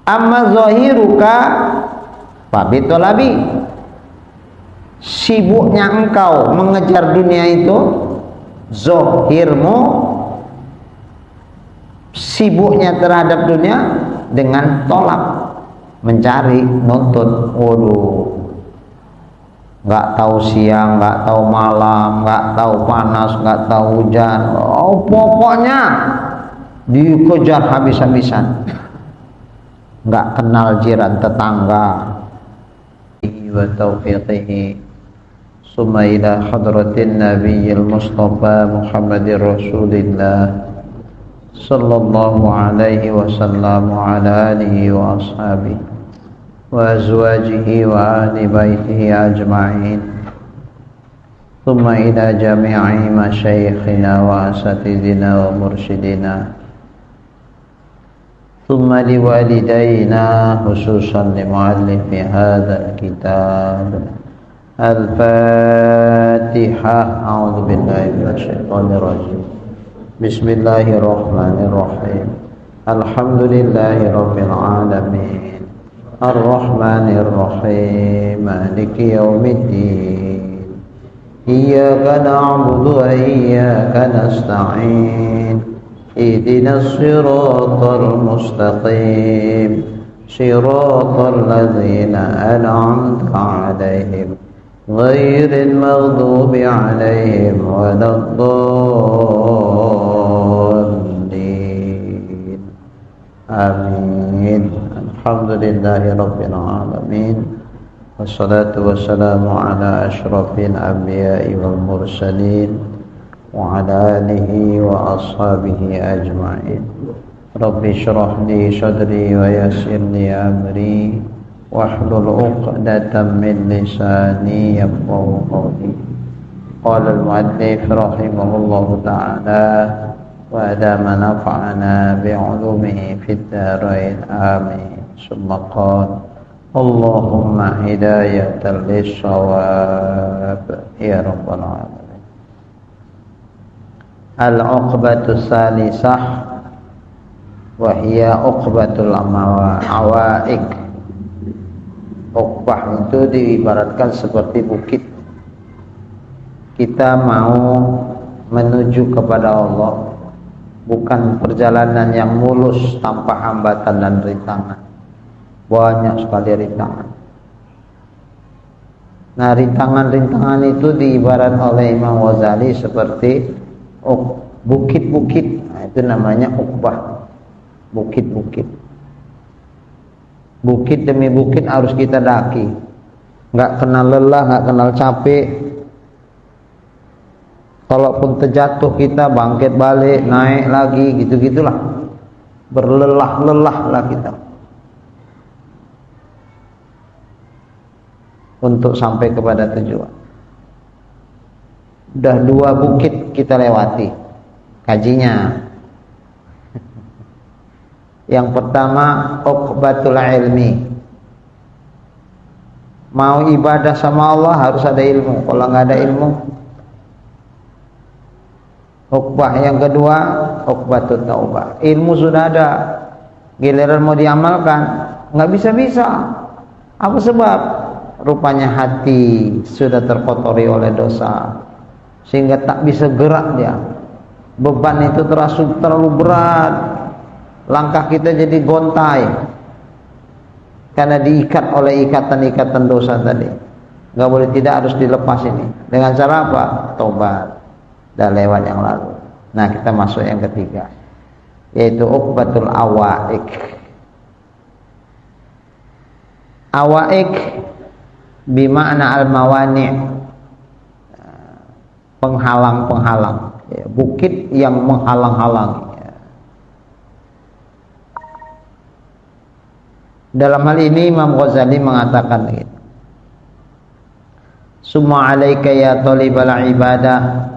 Amma zahiruka fabitolabi, sibuknya engkau mengejar dunia itu, zahirmu sibuknya terhadap dunia dengan tolak, mencari, nuntut. Waduh, nggak tahu siang, nggak tahu malam, nggak tahu panas, nggak tahu hujan, pokoknya dikejar habis-habisan, nggak kenal jiran tetangga. Wa taufiqihi summa ila hadratin nabiyil mustafa Muhammadir Rasulillah sallallahu alaihi wasallam wa ala alihi wa ashabihi wa azwajihi wa ahli baitihi ajma'in, thumma ila jami'i masyayikhina wa asatidina wa mursyidina, thumma liwalidayna khususan limuallifi hadzal kitab. Al-Fatihah. A'udzu billahi minasyaitonir rajim. Bismillahirrahmanirrahim. Alhamdulillahirabbil alamin. Ar-Rahmanir Rahim. Maliki yaumiddin. Iyyaka na'budu wa iyyaka nasta'in. Ihdinas siratal mustaqim. Siratal ladzina an'amta 'alaihim ghairil maghdubi 'alaihim waladdallin. Amin. Alhamdulillahi rabbil alamin. Wassalatu wassalamu ala asyrafil anbiya'i wal mursalin wa ala alihi wa ashabihi ajma'in. Rabbi shrah li sadri wa yassir li amri wahlul 'uqdatam min lisani yafqahu qawli. Qala al-mu'allif rahimahullahu ta'ala wa adama nafa'ana bi'ulumihi fid dharain amin. Summa qala Allahumma hidayatan lis-shawab ya rabbal alamin. Al-uqbatu salisah wa hiya uqbatul awaik. Uqbah itu diibaratkan seperti bukit. Kita mau menuju kepada Allah, bukan perjalanan yang mulus tanpa hambatan dan rintangan. Banyak sekali rintangan. Nah, rintangan-rintangan itu diibarat oleh Imam Ghazali seperti bukit-bukit. Nah, itu namanya uqbah. Bukit-bukit. Bukit demi bukit harus kita daki. Nggak kenal lelah, nggak kenal capek. Kalaupun terjatuh kita bangkit balik, naik lagi, gitu-gitulah. Berlelah-lelah lah kita untuk sampai kepada tujuan. Udah 2 bukit kita lewati kajinya. Yang pertama uqbatul ilmi. Mau ibadah sama Allah harus ada ilmu. Kalau nggak ada ilmu. Uqbah yang kedua uqbatut taubah. Ilmu sudah ada, giliran mau diamalkan nggak bisa-bisa. Apa sebab? Rupanya hati sudah terkotori oleh dosa sehingga tak bisa gerak dia. Beban itu terasa terlalu berat. Langkah kita jadi gontai karena diikat oleh ikatan-ikatan dosa tadi. Nggak boleh, tidak, harus dilepas ini. Dengan cara apa? Tobat. Dah lewat yang lalu. Nah, kita masuk yang ketiga, yaitu uqbatul awaik. Awaik bimakna al-mawani', penghalang-penghalang, bukit yang menghalang-halangi. Dalam hal ini Imam Ghazali mengatakan begitu. Summa 'alaika ya talibal ibadah,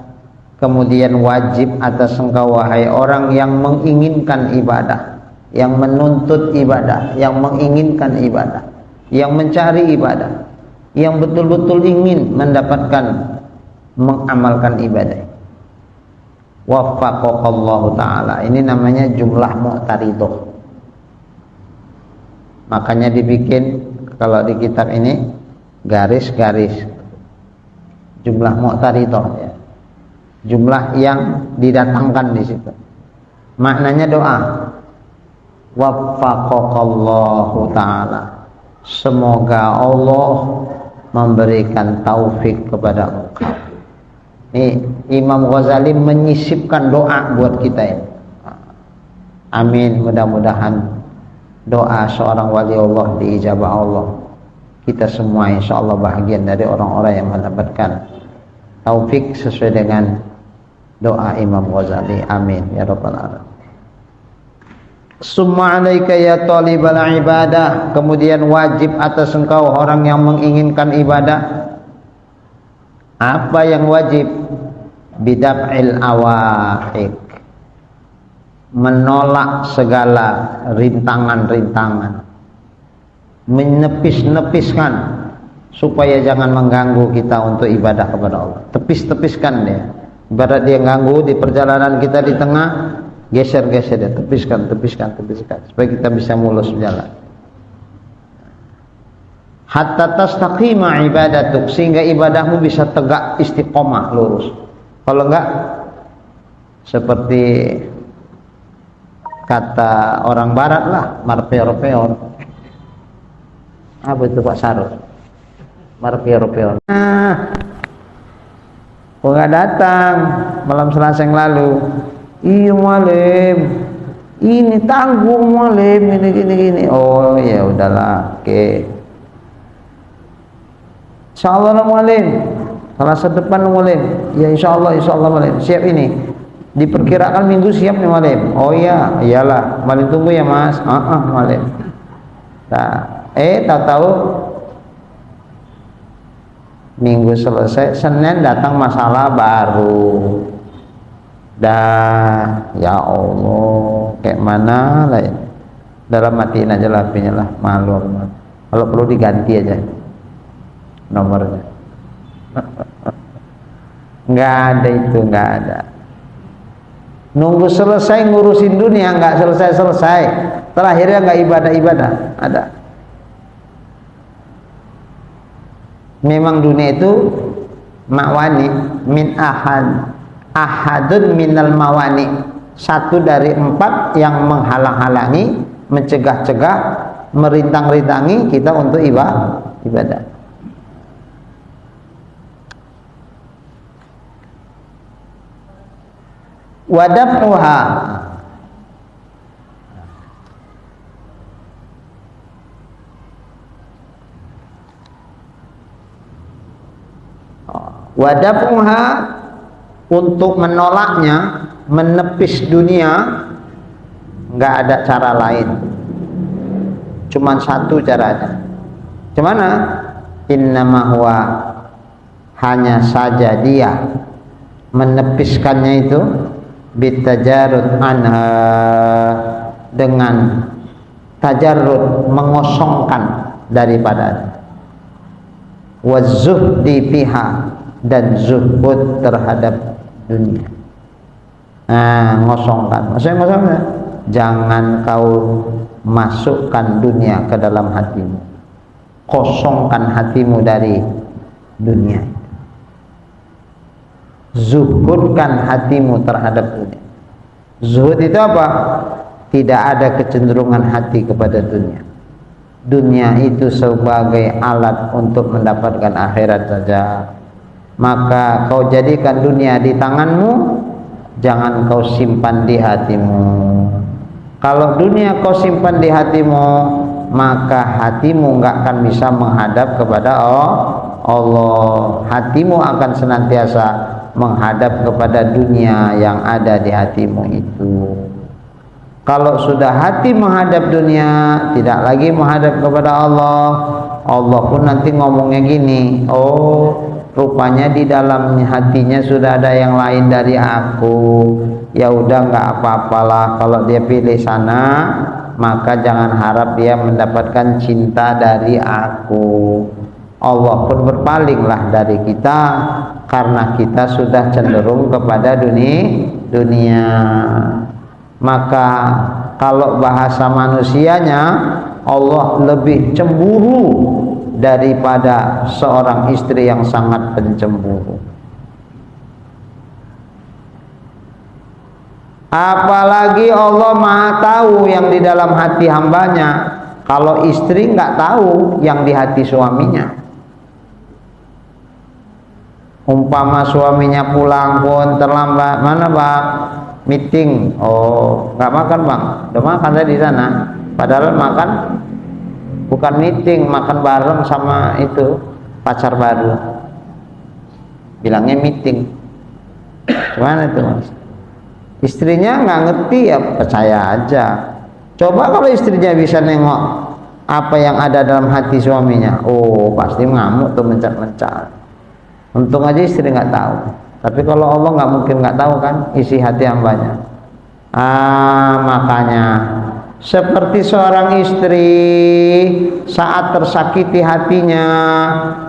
kemudian wajib atas engkau wahai orang yang menginginkan ibadah, yang menuntut ibadah, yang menginginkan ibadah, yang mencari ibadah, yang betul-betul ingin mendapatkan mengamalkan ibadah. Waffaqakallahu ta'ala. Ini namanya jumlah mu'taridah. Makanya dibikin kalau di kitab ini garis-garis jumlah mu'taridah ya. Jumlah yang didatangkan di situ. Maknanya doa. Waffaqakallahu ta'ala. Semoga Allah memberikan taufik kepada engkau. Ini Imam Ghazali menyisipkan doa buat kita ini. Amin, mudah-mudahan doa seorang wali Allah diijabah Allah. Kita semua insyaallah bahagian dari orang-orang yang mendapatkan taufik sesuai dengan doa Imam Ghazali. Amin ya rabbal alamin. Summa alaika ya talibal ibadah, kemudian wajib atas engkau orang yang menginginkan ibadah. Apa yang wajib? Bidaf'il awaiq, menolak segala rintangan-rintangan, menepis-nepiskan supaya jangan mengganggu kita untuk ibadah kepada Allah. Tepis-tepiskan dia. Ibarat dia ganggu di perjalanan kita di tengah, geser-geser dia, tepiskan supaya kita bisa mulus jalan. Hatta tastaqima ibadatuk, sehingga ibadahmu bisa tegak istiqomah lurus. Kalau enggak, seperti kata orang barat lah, marpeor-peor. Apa itu Pak Sarul? Marpeor-peor. Kok enggak datang malam Selasa yang lalu? Iya Mualim, ini tanggung Mualim, gini. Oh ya udahlah, oke. Insyaallah lah Mualim, Selasa depan Mualim. Ya insyaallah Mualim. Siap ini. Diperkirakan minggu siap nih Mualim. Oh iya, iyalah. Mualim tunggu ya Mas. Mualim. Nah, tahu-tahu minggu selesai, Senin datang masalah baru. Dah, ya Allah, kayak mana lah ya? Dalam matiin aja lah HP-nya lah, malu. Kalau perlu diganti aja nomornya. Nggak ada itu, nggak ada. Nunggu selesai ngurusin dunia, nggak selesai. Terakhirnya nggak ibadah. Ada. Memang dunia itu mawani min ahadun minal mawani, satu dari 4 yang menghalang-halangi, mencegah-cegah, merintang-rintangi kita untuk ibadah. Wadaf'uha, untuk menolaknya, menepis dunia, nggak ada cara lain, cuman satu caranya. Gimana? Innama huwa, hanya saja dia menepiskannya itu bitajarud anha, dengan tajarrud, mengosongkan daripada, wazuhdi fiha, dan zuhud terhadap dunia. Ngosongkan, maksudnya ngosongkan, jangan kau masukkan dunia ke dalam hatimu, kosongkan hatimu dari dunia, zuhudkan hatimu terhadap dunia. Zuhud itu apa? Tidak ada kecenderungan hati kepada dunia. Dunia itu sebagai alat untuk mendapatkan akhirat saja. Maka kau jadikan dunia di tanganmu, jangan kau simpan di hatimu. Kalau dunia kau simpan di hatimu, maka hatimu nggak akan bisa menghadap kepada Allah. Hatimu akan senantiasa menghadap kepada dunia yang ada di hatimu itu. Kalau sudah hati menghadap dunia, tidak lagi menghadap kepada Allah, Allah pun nanti ngomongnya gini, oh rupanya di dalam hatinya sudah ada yang lain dari aku. Ya udah, nggak apa-apalah kalau dia pilih sana, maka jangan harap dia mendapatkan cinta dari aku. Allah pun berpalinglah dari kita karena kita sudah cenderung kepada dunia. Maka kalau bahasa manusianya, Allah lebih cemburu daripada seorang istri yang sangat pencemburu. Apalagi Allah Maha tahu yang di dalam hati hambanya. Kalau istri nggak tahu yang di hati suaminya. Umpama suaminya pulang pun terlambat, mana bang? Meeting. Oh, nggak makan bang? Udah makan tadi di sana. Padahal makan bukan meeting, makan bareng sama itu pacar baru. Bilangnya meeting. Gimana itu mas? Istrinya nggak ngerti ya percaya aja. Coba kalau istrinya bisa nengok apa yang ada dalam hati suaminya, oh pasti ngamuk tuh mencat-mencat. Untung aja istri nggak tahu. Tapi kalau Allah nggak mungkin nggak tahu kan isi hati hambanya. Makanya seperti seorang istri saat tersakiti hatinya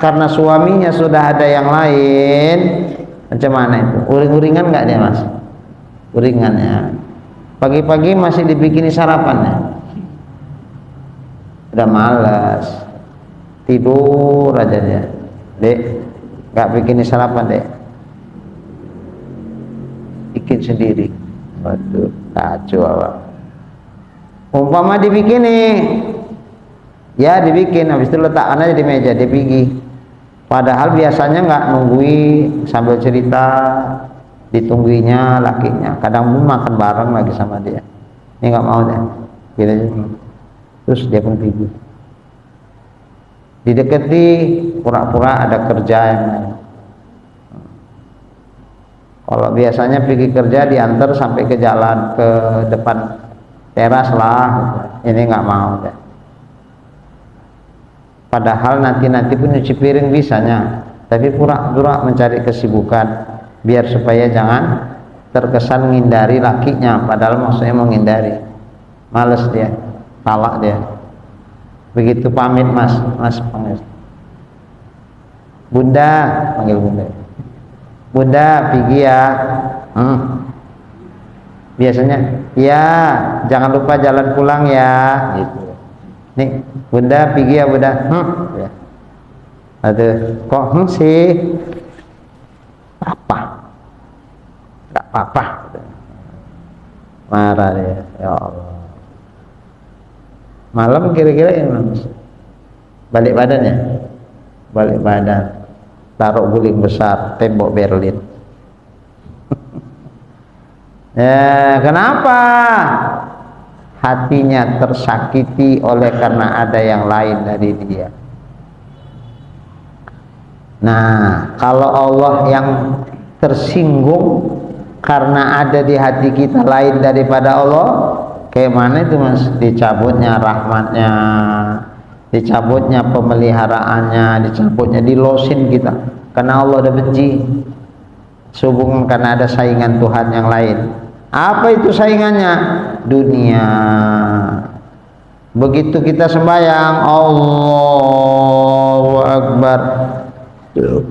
karena suaminya sudah ada yang lain, macam mana itu? Uring-uringan nggak dia mas? Uringannya. Pagi-pagi masih dibikini sarapannya. Udah malas, tidur aja dia. Dek, nggak bikini sarapan dek. Bikin sendiri. Waduh, kacau awak. Umpama dibikini, ya dibikin, habis itu letakkan aja di meja, dia pergi. Padahal biasanya nggak nunggui sambil cerita, ditungguinya lakinya. Kadang pun makan bareng lagi sama dia. Ini nggak mau deh, gitu aja. Terus dia pun pergi. Dideketi, pura-pura ada kerja yang lain. Kalau biasanya pergi kerja diantar sampai ke jalan ke depan teras lah, ini nggak mau deh. Padahal nanti pun nyuci piring bisanya, tapi pura-pura mencari kesibukan biar supaya jangan terkesan menghindari lakinya, padahal maksudnya menghindari. Males dia, talak dia. Begitu pamit mas panggil bunda, panggil bunda. Bunda pergi ya. Biasanya ya jangan lupa jalan pulang ya gitu. Nih bunda pergi ya bunda. Ya. Aduh kok sih apa nggak apa-apa, marah dia. Ya Allah, malam kira-kira ini balik badannya, balik badan, taruh guling besar tembok Berlin. Ya, kenapa? Hatinya tersakiti oleh karena ada yang lain dari dia. Nah, kalau Allah yang tersinggung karena ada di hati kita lain daripada Allah, kayak mana itu mas? Dicabutnya rahmatnya, dicabutnya pemeliharaannya, dicabutnya, dilosin kita karena Allah udah benci. Sehubungan karena ada saingan Tuhan yang lain. Apa itu saingannya? Dunia. Begitu kita sembahyang Allahu Akbar,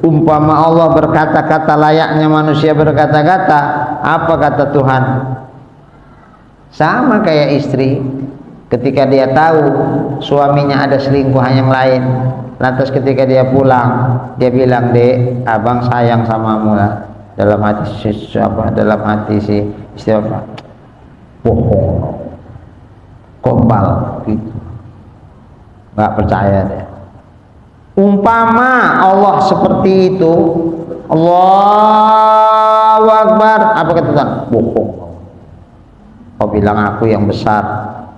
umpama Allah berkata-kata layaknya manusia berkata-kata, apa kata Tuhan? Sama kayak istri ketika dia tahu suaminya ada selingkuhan yang lain, lantas ketika dia pulang dia bilang, dek abang sayang samamu lah. Dalam hati siapa? Dalam hati si istri apa? Bohong, gombal gitu, nggak percaya deh. Umpama Allah seperti itu, Allahu Akbar, apa kata Tuhan? Bohong. Kau bilang aku yang besar,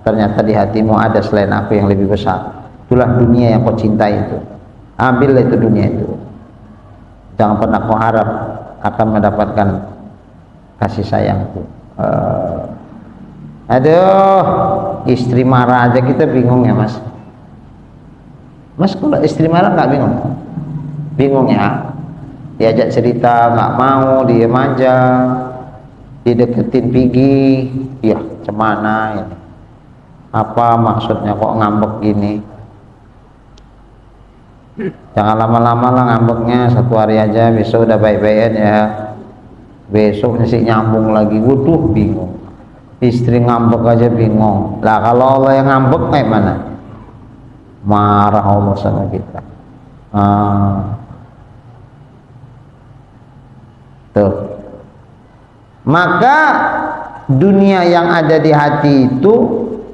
ternyata di hatimu ada selain aku yang lebih besar. Itulah dunia yang kau cintai itu. Ambillah itu dunia itu. Jangan pernah kau harap akan mendapatkan kasih sayangku. Aduh, istri marah aja kita bingung ya mas. Mas kalau istri marah nggak bingung? Bingung ya. Diajak cerita nggak mau, diem aja. Dideketin pergi, ya cemana ini? Apa maksudnya kok ngambek gini? Jangan lama-lama lah ngambeknya, satu hari aja, besok udah baik-baikan ya. Besok masih nyambung lagi, waduh bingung. Istri ngambek aja bingung. Lah kalau Allah yang ngambek kayak mana? Marah Allah sama kita. Tuh. Maka dunia yang ada di hati itu,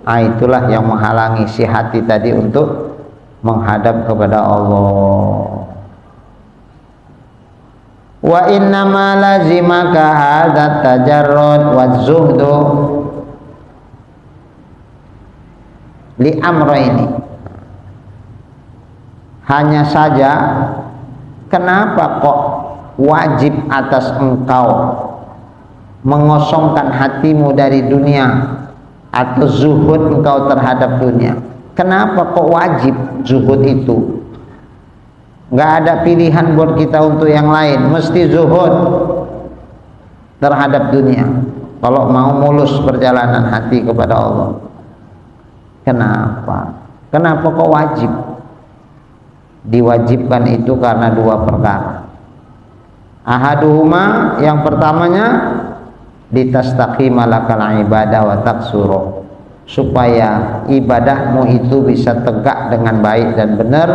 itulah yang menghalangi si hati tadi untuk menghadap kepada Allah. Wa inna ma lazimaka hadzat tajarrud wa zuhdu li amrayni. Hanya saja kenapa kok wajib atas engkau mengosongkan hatimu dari dunia atau zuhud engkau terhadap dunia? Kenapa kok wajib zuhud itu? Nggak ada pilihan buat kita untuk yang lain, mesti zuhud terhadap dunia kalau mau mulus perjalanan hati kepada Allah. Kenapa kok wajib? Diwajibkan itu karena dua perkara. Ahaduhuma, yang pertamanya, litastaqima lakal ibadah wa taqsuru, supaya ibadahmu itu bisa tegak dengan baik dan benar,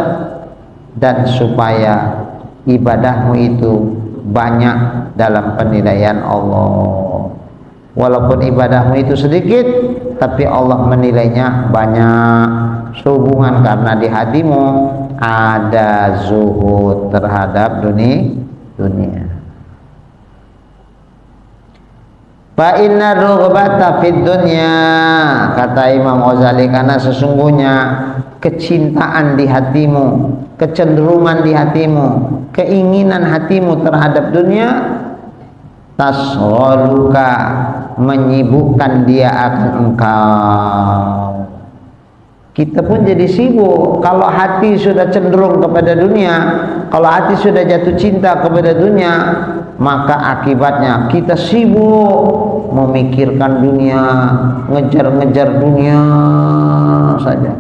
dan supaya ibadahmu itu banyak dalam penilaian Allah. Walaupun ibadahmu itu sedikit, tapi Allah menilainya banyak. Sehubungan karena di hatimu ada zuhud terhadap dunia. Fa inna rughbata fid dunya, kata Imam Ghazali, karena sesungguhnya kecintaan di hatimu, kecenderungan di hatimu, keinginan hatimu terhadap dunia, tasghaluka, menyibukkan dia akan engkau. Kita pun jadi sibuk. Kalau hati sudah cenderung kepada dunia, kalau hati sudah jatuh cinta kepada dunia, maka akibatnya kita sibuk memikirkan dunia, ngejar-ngejar dunia saja.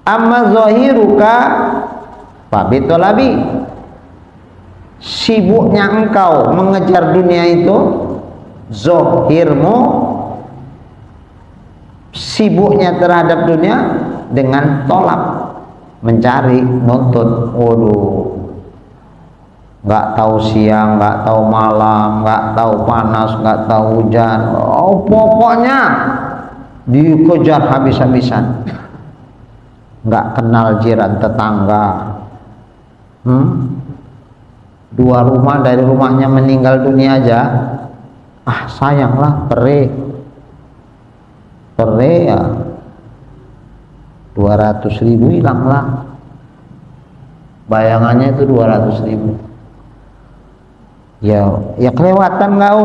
Amma zahiruka fabitolabi, sibuknya engkau mengejar dunia itu, zahirmu sibuknya terhadap dunia dengan tolak, mencari, nuntut. Nggak tahu siang, nggak tahu malam, nggak tahu panas, nggak tahu hujan, pokoknya dikejar habis-habisan. Nggak kenal jiran tetangga. Dua rumah dari rumahnya meninggal dunia aja, sayanglah, perih ya, 200.000 hilanglah, bayangannya itu 200.000. Ya kelewatan kau,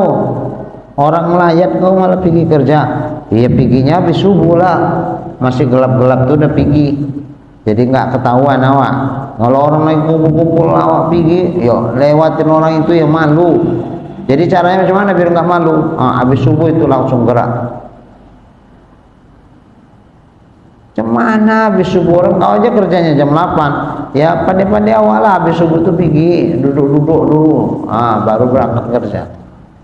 orang melayat kau malah pergi kerja. Ya piginya habis subuh lah, masih gelap-gelap tuh udah pergi, jadi nggak ketahuan awak. Kalau orang lagi kumpul-kumpul awak pergi, yo lewatin orang itu ya malu. Jadi caranya macam mana biar nggak malu? Habis subuh itu langsung gerak. Cemana habis subuh, orang kau aja kerjanya jam 8. Ya pandai-pandai awal lah, habis subuh tuh pergi, duduk-duduk dulu, baru berangkat kerja.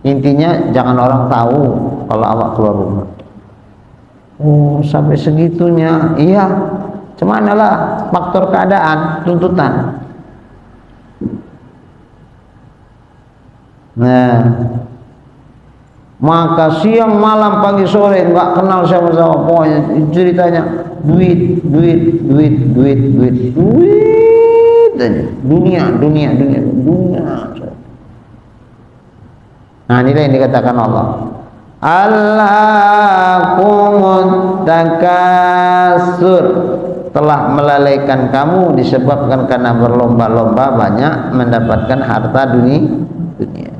Intinya jangan orang tahu kalau awak keluar rumah. Sampai segitunya. Iya, cemana lah, faktor keadaan, tuntutan. Nah, maka siang, malam, pagi, sore nggak kenal siapa-siapa, pokoknya ceritanya duit aja. Dunia. Nah, inilah yang dikatakan Allah, Allahumun takasur, telah melalaikan kamu disebabkan karena berlomba-lomba banyak mendapatkan harta dunia.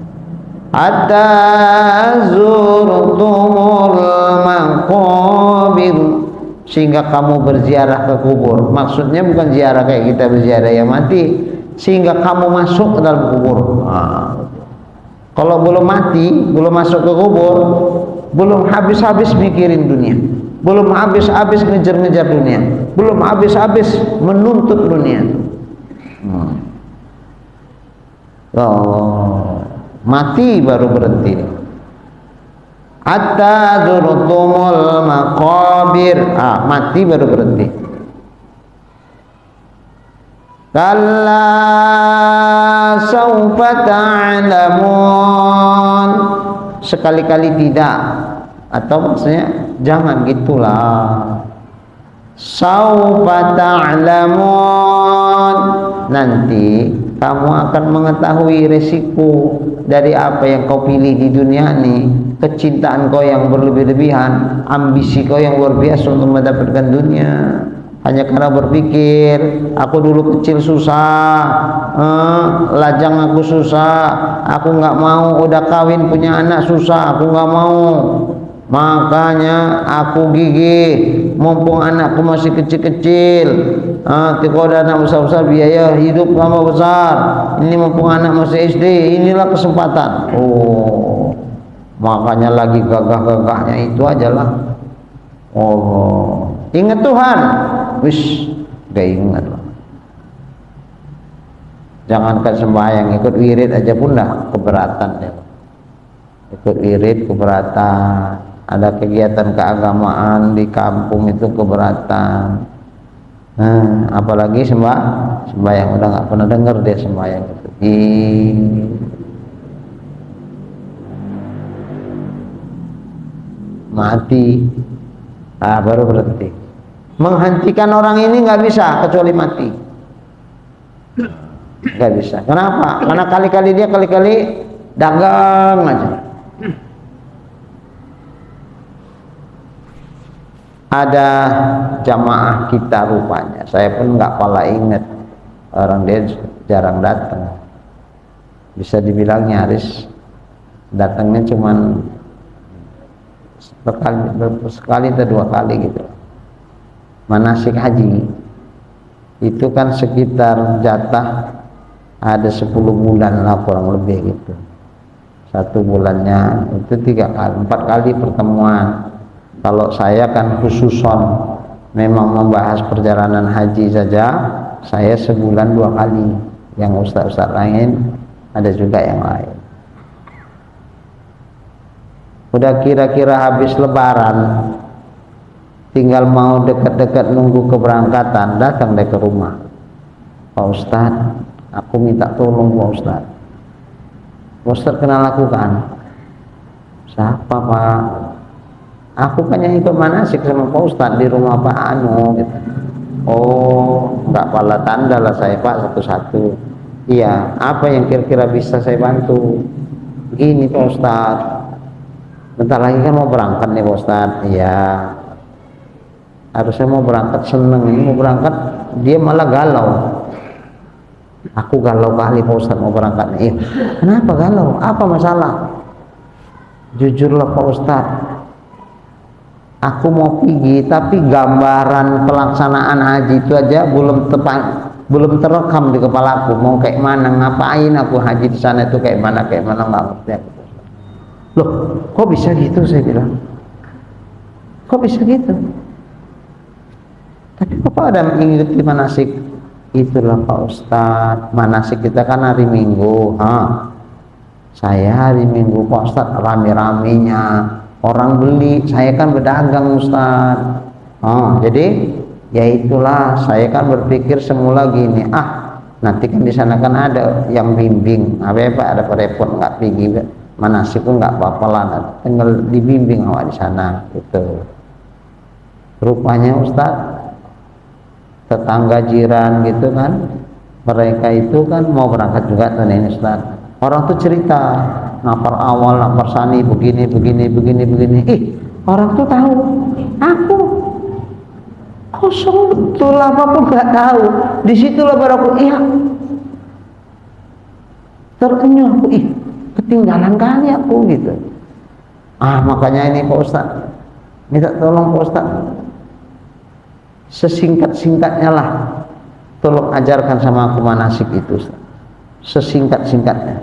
Hatta zurtumul maqabir, sehingga kamu berziarah ke kubur. Maksudnya bukan ziarah kayak kita berziarah yang mati, sehingga kamu masuk ke dalam kubur. Kalau belum mati, belum masuk ke kubur, belum habis-habis mikirin dunia, belum habis-habis ngejar-ngejar dunia, belum habis-habis menuntut dunia. Oh, mati baru berhenti. Hatta zurtumul maqabir, mati baru berhenti. Kalla saufa ta'lamun, sekali-kali tidak, atau maksudnya jangan gitulah. Saufa ta'lamun, nanti kamu akan mengetahui resiko dari apa yang kau pilih di dunia ini. Kecintaan kau yang berlebih-lebihan, ambisi kau yang luar biasa untuk mendapatkan dunia, hanya karena berpikir aku dulu kecil susah, lajang aku susah, aku nggak mau, udah kawin punya anak susah, aku nggak mau, makanya aku gigih mumpung anakku masih kecil-kecil. Kalau ada anak besar-besar biaya hidup tambah besar, ini mumpung anak masih SD, inilah kesempatan. Oh, makanya lagi gagah-gagahnya itu aja lah. Oh, ingat Tuhan, wis gak ingat lah. Jangankan sembahyang, ikut wirid aja pun dah keberatan ya. Ikut wirid keberatan, ada kegiatan keagamaan di kampung itu keberatan. Apalagi sembahyang, udah nggak pernah dengar dia sembahyang itu. Mati, baru berhenti. Menghentikan orang ini nggak bisa kecuali mati, nggak bisa. Kenapa? Karena kali-kali dia dagang aja. Ada jamaah kita rupanya, saya pun nggak pala inget, orang dia jarang datang, bisa dibilang nyaris datangnya cuman sekali atau 2 kali gitu. Manasik haji itu kan sekitar jatah ada 10 bulan lah kurang lebih gitu. 1 bulannya itu 3 kali 4 kali pertemuan. Kalau saya kan khususon memang membahas perjalanan haji saja, saya sebulan 2 kali. Yang ustaz-ustaz lain ada juga yang lain. Udah kira-kira habis lebaran, tinggal mau dekat-dekat nunggu keberangkatan, datang deh ke rumah. Pak Ustadz, aku minta tolong Pak Ustadz. Pak Ustadz kenal aku kan? Siapa Pak? Aku kan yang ikut manasik sama Pak Ustadz di rumah Pak Anu gitu. Oh, nggak pala tanda lah saya Pak, satu-satu. Iya, apa yang kira-kira bisa saya bantu? Begini Pak Ustadz, bentar lagi kan mau berangkat nih Pak Ustadz. Iya, harusnya mau berangkat, seneng ini mau berangkat, dia malah galau. Aku galau kali Pak Ustadz mau berangkat nih. Kenapa galau? Apa masalah? Jujurlah Pak Ustadz, aku mau pergi tapi gambaran pelaksanaan haji itu aja belum terekam di kepalaku. Mau kayak mana, ngapain aku haji di sana itu kayak mana nggak ngerti aku. Loh, kok bisa gitu? Saya bilang, kok bisa gitu? Tapi Bapak ada mengikuti manasik? Itulah Pak Ustadz, manasik kita kan hari Minggu. Saya hari Minggu Pak Ustadz, rame-ramenya orang beli, saya kan berdagang Ustadz. Jadi ya itulah, saya kan berpikir semula gini, nanti kan di sana kan ada yang bimbing, apa Pak, ada repot nggak pergi manasik pun nggak apa-apa lah, tinggal dibimbing awak di sana gitu. Rupanya Ustadz, tetangga jiran gitu kan, mereka itu kan mau berangkat juga tahun ini Ustadz. Orang tuh cerita, napar awal, napar sani, begini. Orang tuh tahu, aku kosong betul, apapun nggak tahu. Disitulah baru aku, terenyuh aku, ketinggalan kali aku gitu. Makanya ini Pak Ustadz, minta tolong Pak Ustadz, sesingkat-singkatnya lah, tolong ajarkan sama aku manasik itu Ustadz. Sesingkat-singkatnya,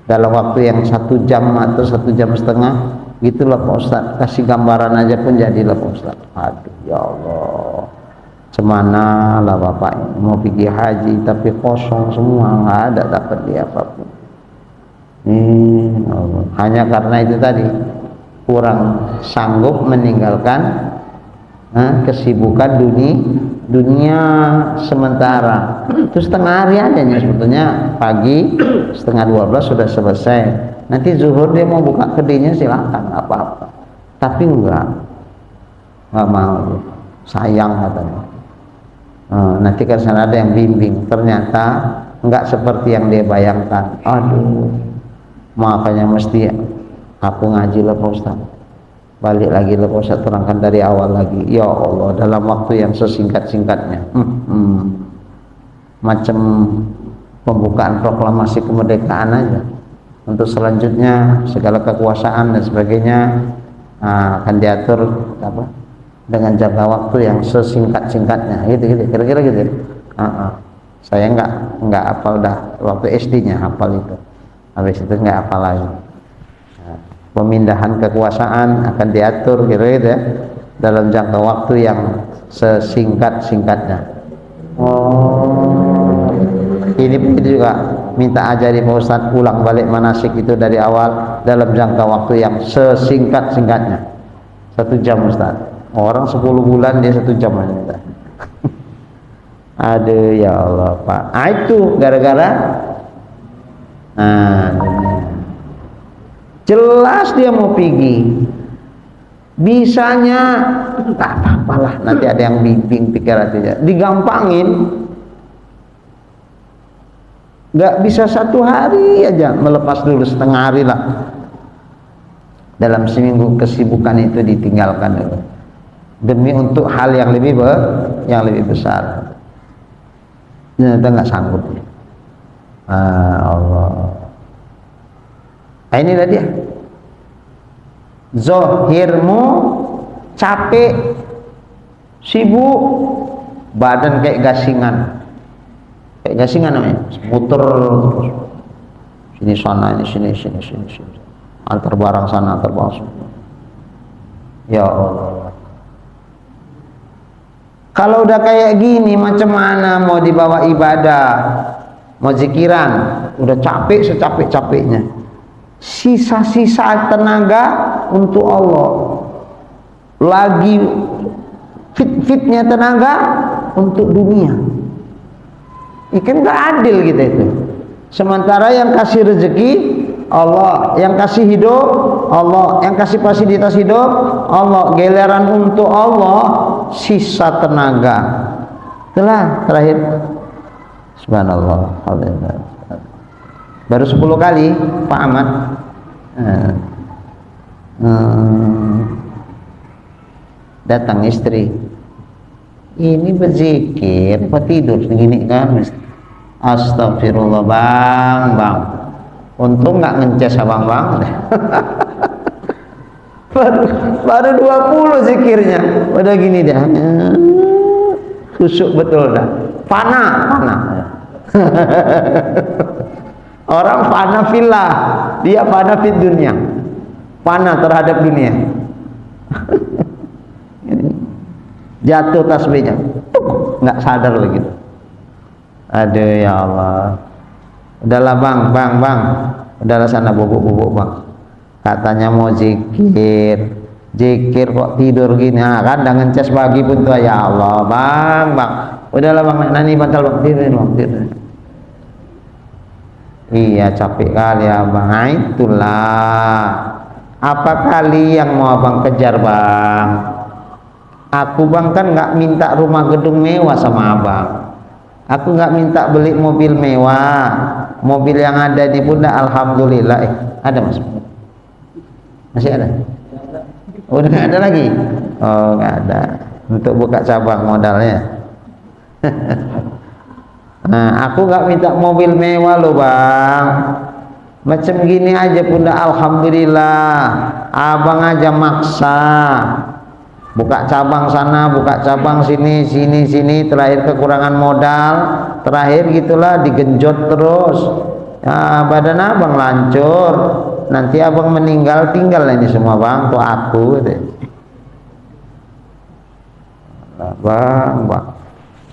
dalam waktu yang 1 jam atau 1,5 jam gitulah Pak Ustadz. Kasih gambaran aja pun jadilah Pak Ustadz. Aduh ya Allah, Semana lah bapak mau pergi haji tapi kosong semua, nggak ada dapat dia apapun. Allah. Hanya karena itu tadi kurang sanggup meninggalkan kesibukan dunia sementara. Itu setengah hari aja nih sebetulnya, pagi setengah 12 sudah selesai. Nanti zuhur dia mau buka kedainya silakan, apa-apa. Tapi nggak mau, sayang katanya. Nanti kan sana ada yang bimbing, ternyata nggak seperti yang dia bayangkan. Aduh, makanya mesti aku ngaji lah Pak Ustaz, balik lagi lah Pak Ustaz, terangkan dari awal lagi. Ya Allah, dalam waktu yang sesingkat-singkatnya. Macam pembukaan proklamasi kemerdekaan aja. Untuk selanjutnya segala kekuasaan dan sebagainya akan diatur apa, dengan jangka waktu yang sesingkat-singkatnya, gitu kira-kira gitu. Saya nggak hafal dah, waktu SD-nya hafal itu, habis itu nggak hafal lagi. Pemindahan kekuasaan akan diatur gitu ya, dalam jangka waktu yang sesingkat-singkatnya. Ini juga minta ajari Pak Ustadz ulang balik manasik itu dari awal dalam jangka waktu yang sesingkat-singkatnya. 1 jam Ustadz. Orang 10 bulan dia 1 jam aja. Aduh ya Allah Pak. Itu gara-gara jelas dia mau pergi, bisanya tak apa-apalah, nanti ada yang bimbing pikiran dia, digampangin. Nggak bisa 1 hari aja, melepas dulu setengah hari lah. Dalam seminggu kesibukan itu ditinggalkan dulu, demi untuk hal yang lebih besar. Ternyata nggak sanggup. Allah. Inilah dia. Zohirmu capek, sibuk, badan kayak gasingan. Kayak gasingan namanya, muter terus. Sini sana, ini sini. Antar barang sana, antar barang sana. Ya Allah. Kalau udah kayak gini macam mana mau dibawa ibadah, mau zikiran, udah capek secapek-capeknya. Sisa-sisa tenaga untuk Allah, lagi fit-fitnya tenaga untuk dunia. Ikan nggak adil gitu itu. Sementara yang kasih rezeki Allah, yang kasih hidup Allah, yang kasih fasilitas hidup Allah, giliran untuk Allah sisa tenaga. Itulah terakhir. Subhanallah. Alhamdulillah. Baru 10 kali Pak Ahmad. Datang istri, ini berzikir apa tidur segini kan. Astagfirullah bang, untung nggak ngeces abang bang. baru 20 zikirnya udah gini dah, khusyuk betul dah, fana. Orang fana fillah, dia fana fit dunia, fana terhadap dunia. Jatuh tasbihnya, nggak sadar lagi. Aduh ya Allah. Udahlah bang, udahlah sana bubuk bang. Katanya mau zikir kok tidur gini. Kan dengan ces pagi pun tuh, ya Allah bang. Udahlah bang, nani bantal bang, tidur. Iya capek kali abang. Itulah apa kali yang mau abang kejar bang. Aku bang kan nggak minta rumah gedung mewah sama abang. Aku nggak minta beli mobil mewah. Mobil yang ada di Bunda alhamdulillah. Ada mas? Masih ada? Udah nggak ada lagi? Oh nggak ada. Untuk buka cabang modalnya. Nah, aku nggak minta mobil mewah loh bang. Macam gini aja Bunda alhamdulillah. Abang aja maksa. Buka cabang sana, buka cabang sini, terakhir kekurangan modal, terakhir gitulah digenjot terus. Ya, badan abang lancur, nanti abang meninggal tinggal ini semua bang, kok aku deh. Bang,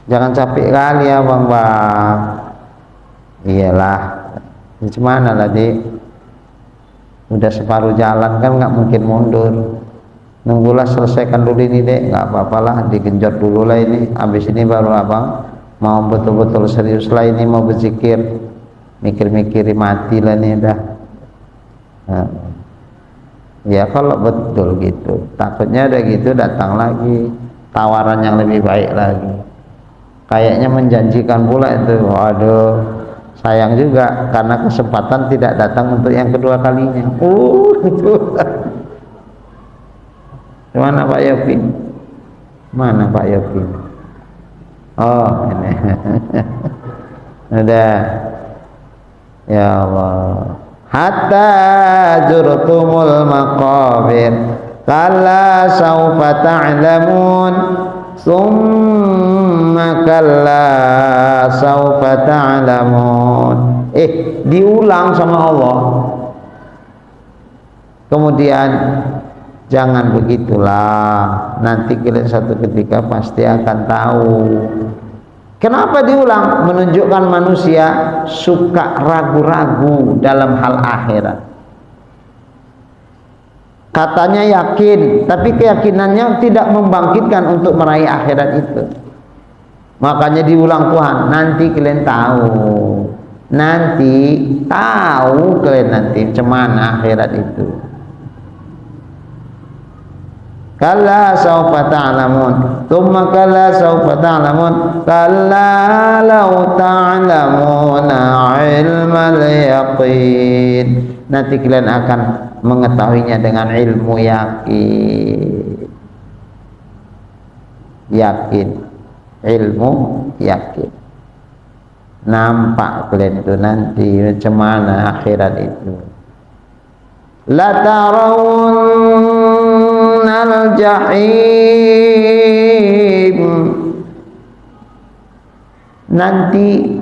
Jangan capek kali ya bang. Iyalah, gimana lah dik, udah separuh jalan kan nggak mungkin mundur. Nunggulah selesaikan dulu ini dek, nggak apa-apalah, digenjot dulu lah ini. Habis ini baru abang mau betul-betul serius lah ini, mau berzikir, mikir-mikiri mati lah nih dah. Nah, ya kalau betul gitu, takutnya ada gitu datang lagi tawaran yang lebih baik lagi. Kayaknya menjanjikan pula itu, waduh sayang juga karena kesempatan tidak datang untuk yang kedua kalinya. Itu. Mana Pak Yopin? Mana Pak Yopin? Oh ini. Udah. Ya Allah. Hatta zurtumul maqabir kalla saufa ta'lamun summa kalla saufa ta'lamun. Diulang sama Allah. Kemudian jangan begitulah, nanti kalian satu ketika pasti akan tahu. Kenapa diulang? Menunjukkan manusia suka ragu-ragu dalam hal akhirat. Katanya yakin, tapi keyakinannya tidak membangkitkan untuk meraih akhirat itu. Makanya diulang Tuhan, nanti kalian tahu. Nanti tahu kalian nanti cemana akhirat itu. Kalla saufa ta'lamun, tsumma kalla saufa ta'lamun, kalla law ta'lamuna ilmal yaqin. Nanti kalian akan mengetahuinya dengan ilmu yakin. Yakin, ilmu yakin. Nampak kalian itu nanti macam mana akhirat itu. La tarawunnal jahim, nanti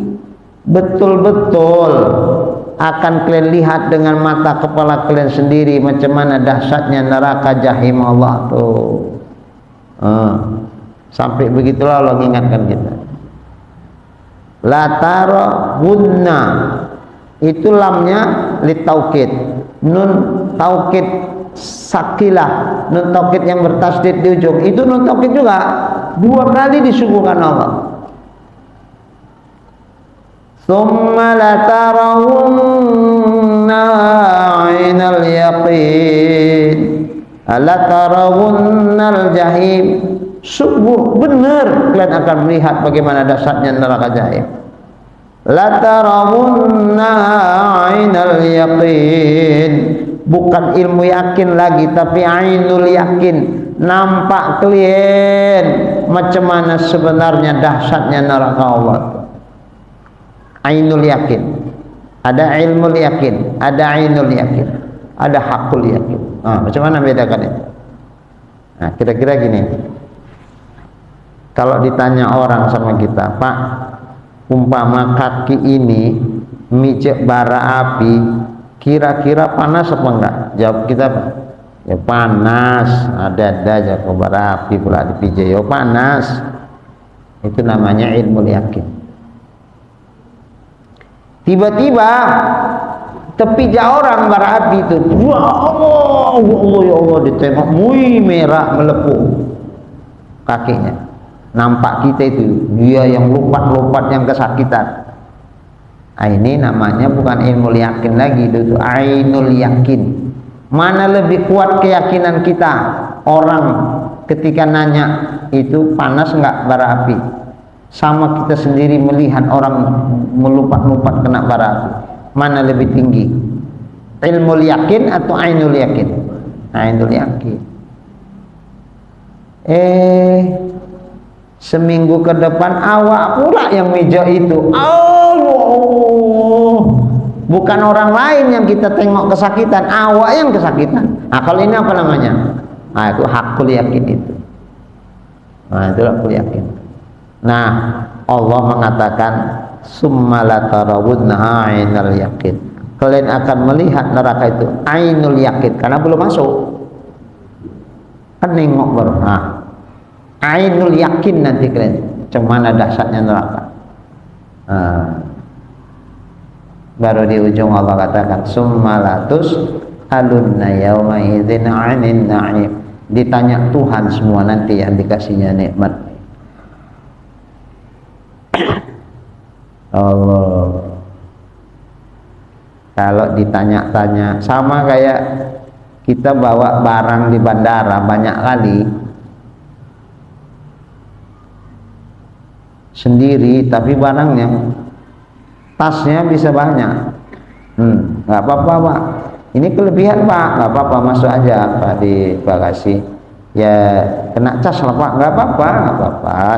betul-betul akan kalian lihat dengan mata kepala kalian sendiri macam mana dahsyatnya neraka jahim Allah tuh. Sampai begitulah Allah mengingatkan kita. La tarawunna, itu lamnya litaukid, nun taukid sakilah, nun taukid yang bertasdid di ujung, itu nun taukid juga dua kali disuguhkan Allah. Tsumma latarawunna 'ainal yaqin, latarawunnal jahim, sungguh benar kalian akan melihat bagaimana dahsyatnya neraka jahim. Latarawunna 'ainal yaqin, bukan ilmu yakin lagi tapi ainul yakin, nampak kalian macam mana sebenarnya dahsyatnya neraka Allah. Ainul yakin, ada ilmu yakin, ada ainul yakin, ada hakul yakin. Macam mana bedakan itu? Kira-kira gini, kalau ditanya orang sama kita, Pak, umpama kaki ini mijek bara api, kira-kira panas apa enggak? Jawab kita apa? Ya panas, ada aja kok bara api pula dipijak, ya panas. Itu namanya ilmu yakin. Tiba-tiba terpijak orang bara api itu, ya Allah, ya Allah, ditengok muy merah melepuh kakinya. Nampak kita itu dia yang lompat-lompat yang kesakitan. Ini namanya bukan ilmu yakin lagi, itu ainul yakin. Mana lebih kuat keyakinan kita? Orang ketika nanya itu panas enggak bara api, sama kita sendiri melihat orang melompat-lompat kena bara api, mana lebih tinggi? Ilmu yakin atau ainul yakin? Ainul yakin. Seminggu ke depan awak pula yang meja itu. Allah, bukan orang lain yang kita tengok kesakitan, awak yang kesakitan. Kalau ini apa namanya? Itu hakul yakin itu. Itu hakul yakin. Nah, Allah mengatakan summa latarawunnaha 'ainal yakin, kalian akan melihat neraka itu ainul yakin, karena belum masuk kan nengok baru. Ainul yakin nanti kalian Cemana dahsyatnya neraka. Baru di ujung Allah katakan summalatus alunna yauma idzin 'anin na'im. Ditanya Tuhan semua nanti yang dikasihnya nikmat. Allah. Kalau ditanya-tanya sama kayak kita bawa barang di bandara banyak kali sendiri, tapi barangnya tasnya bisa banyak. Nggak apa-apa Pak, ini kelebihan Pak, nggak apa-apa, masuk aja Pak di bagasi. Ya kena cas lah Pak, nggak apa-apa,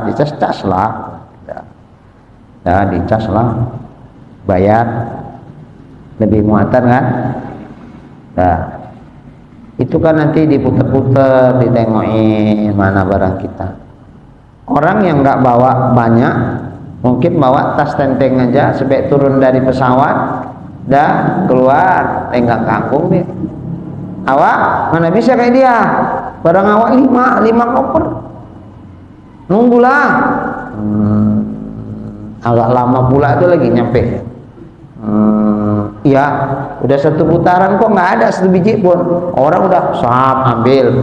dicas-cas lah. Ya dicas lah, bayar, lebih muatan kan. Nah itu kan nanti diputer-puter, ditengokin mana barang kita. Orang yang nggak bawa banyak, mungkin bawa tas tenteng aja, sampai turun dari pesawat, dah keluar tenggang kangkung nih. Awak mana bisa kayak dia? Barang awak lima koper, nunggulah. Agak lama pula itu lagi nyampe. Ya udah satu putaran kok nggak ada satu biji pun. Orang udah sahab ambil.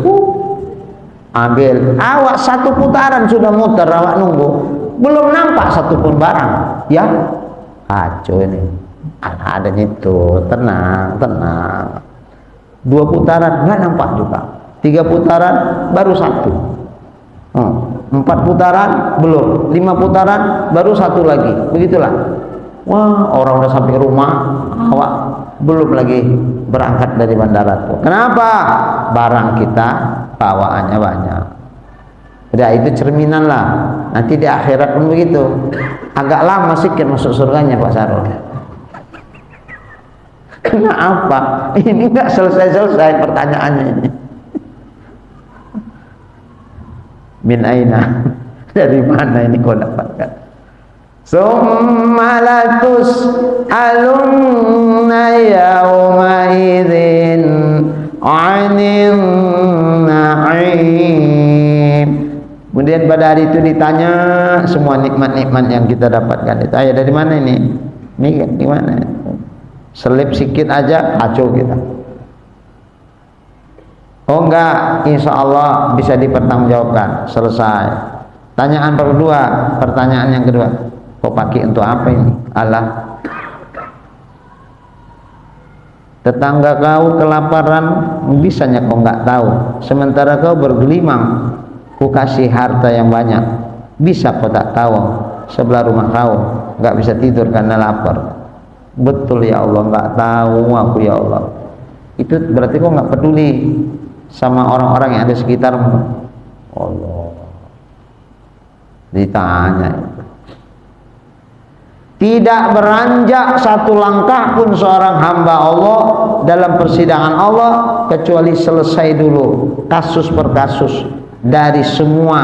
Awak satu putaran sudah muter, awak nunggu, belum nampak satupun barang. Ya kacau ini. Adanya itu, tenang. 2 putaran nggak nampak juga. 3 putaran baru 1. 4 putaran belum. 5 putaran baru 1 lagi. Begitulah. Wah, orang udah sampai rumah, awak belum lagi berangkat dari bandara tuh. Kenapa? Barang kita bawaannya banyak. Udah itu cerminan lah. Nanti di akhirat pun begitu. Agak lama sikit masuk surganya Pak Sarul. Kenapa? Ini nggak selesai pertanyaannya ini. Min aina? Dari mana ini kau dapatkan? Summa latus alunna yawma idzin 'anin na'im. Kemudian pada hari itu ditanya semua nikmat-nikmat yang kita dapatkan. Ditanya dari mana ini? Ini di mana? Selip sikit aja kacau kita. Oh enggak, insya Allah bisa dipertanggungjawabkan. Selesai. Pertanyaan yang kedua, kau pakai untuk apa ini? Allah, tetangga kau kelaparan, bisanya kau nggak tahu. Sementara kau bergelimang, ku kasih harta yang banyak, bisa kau tak tahu. Sebelah rumah kau nggak bisa tidur karena lapar. Betul ya Allah, nggak tahu aku ya Allah. Itu berarti kau nggak peduli sama orang-orang yang ada sekitarmu. Allah ditanya. Tidak beranjak satu langkah pun seorang hamba Allah dalam persidangan Allah kecuali selesai dulu kasus per kasus dari semua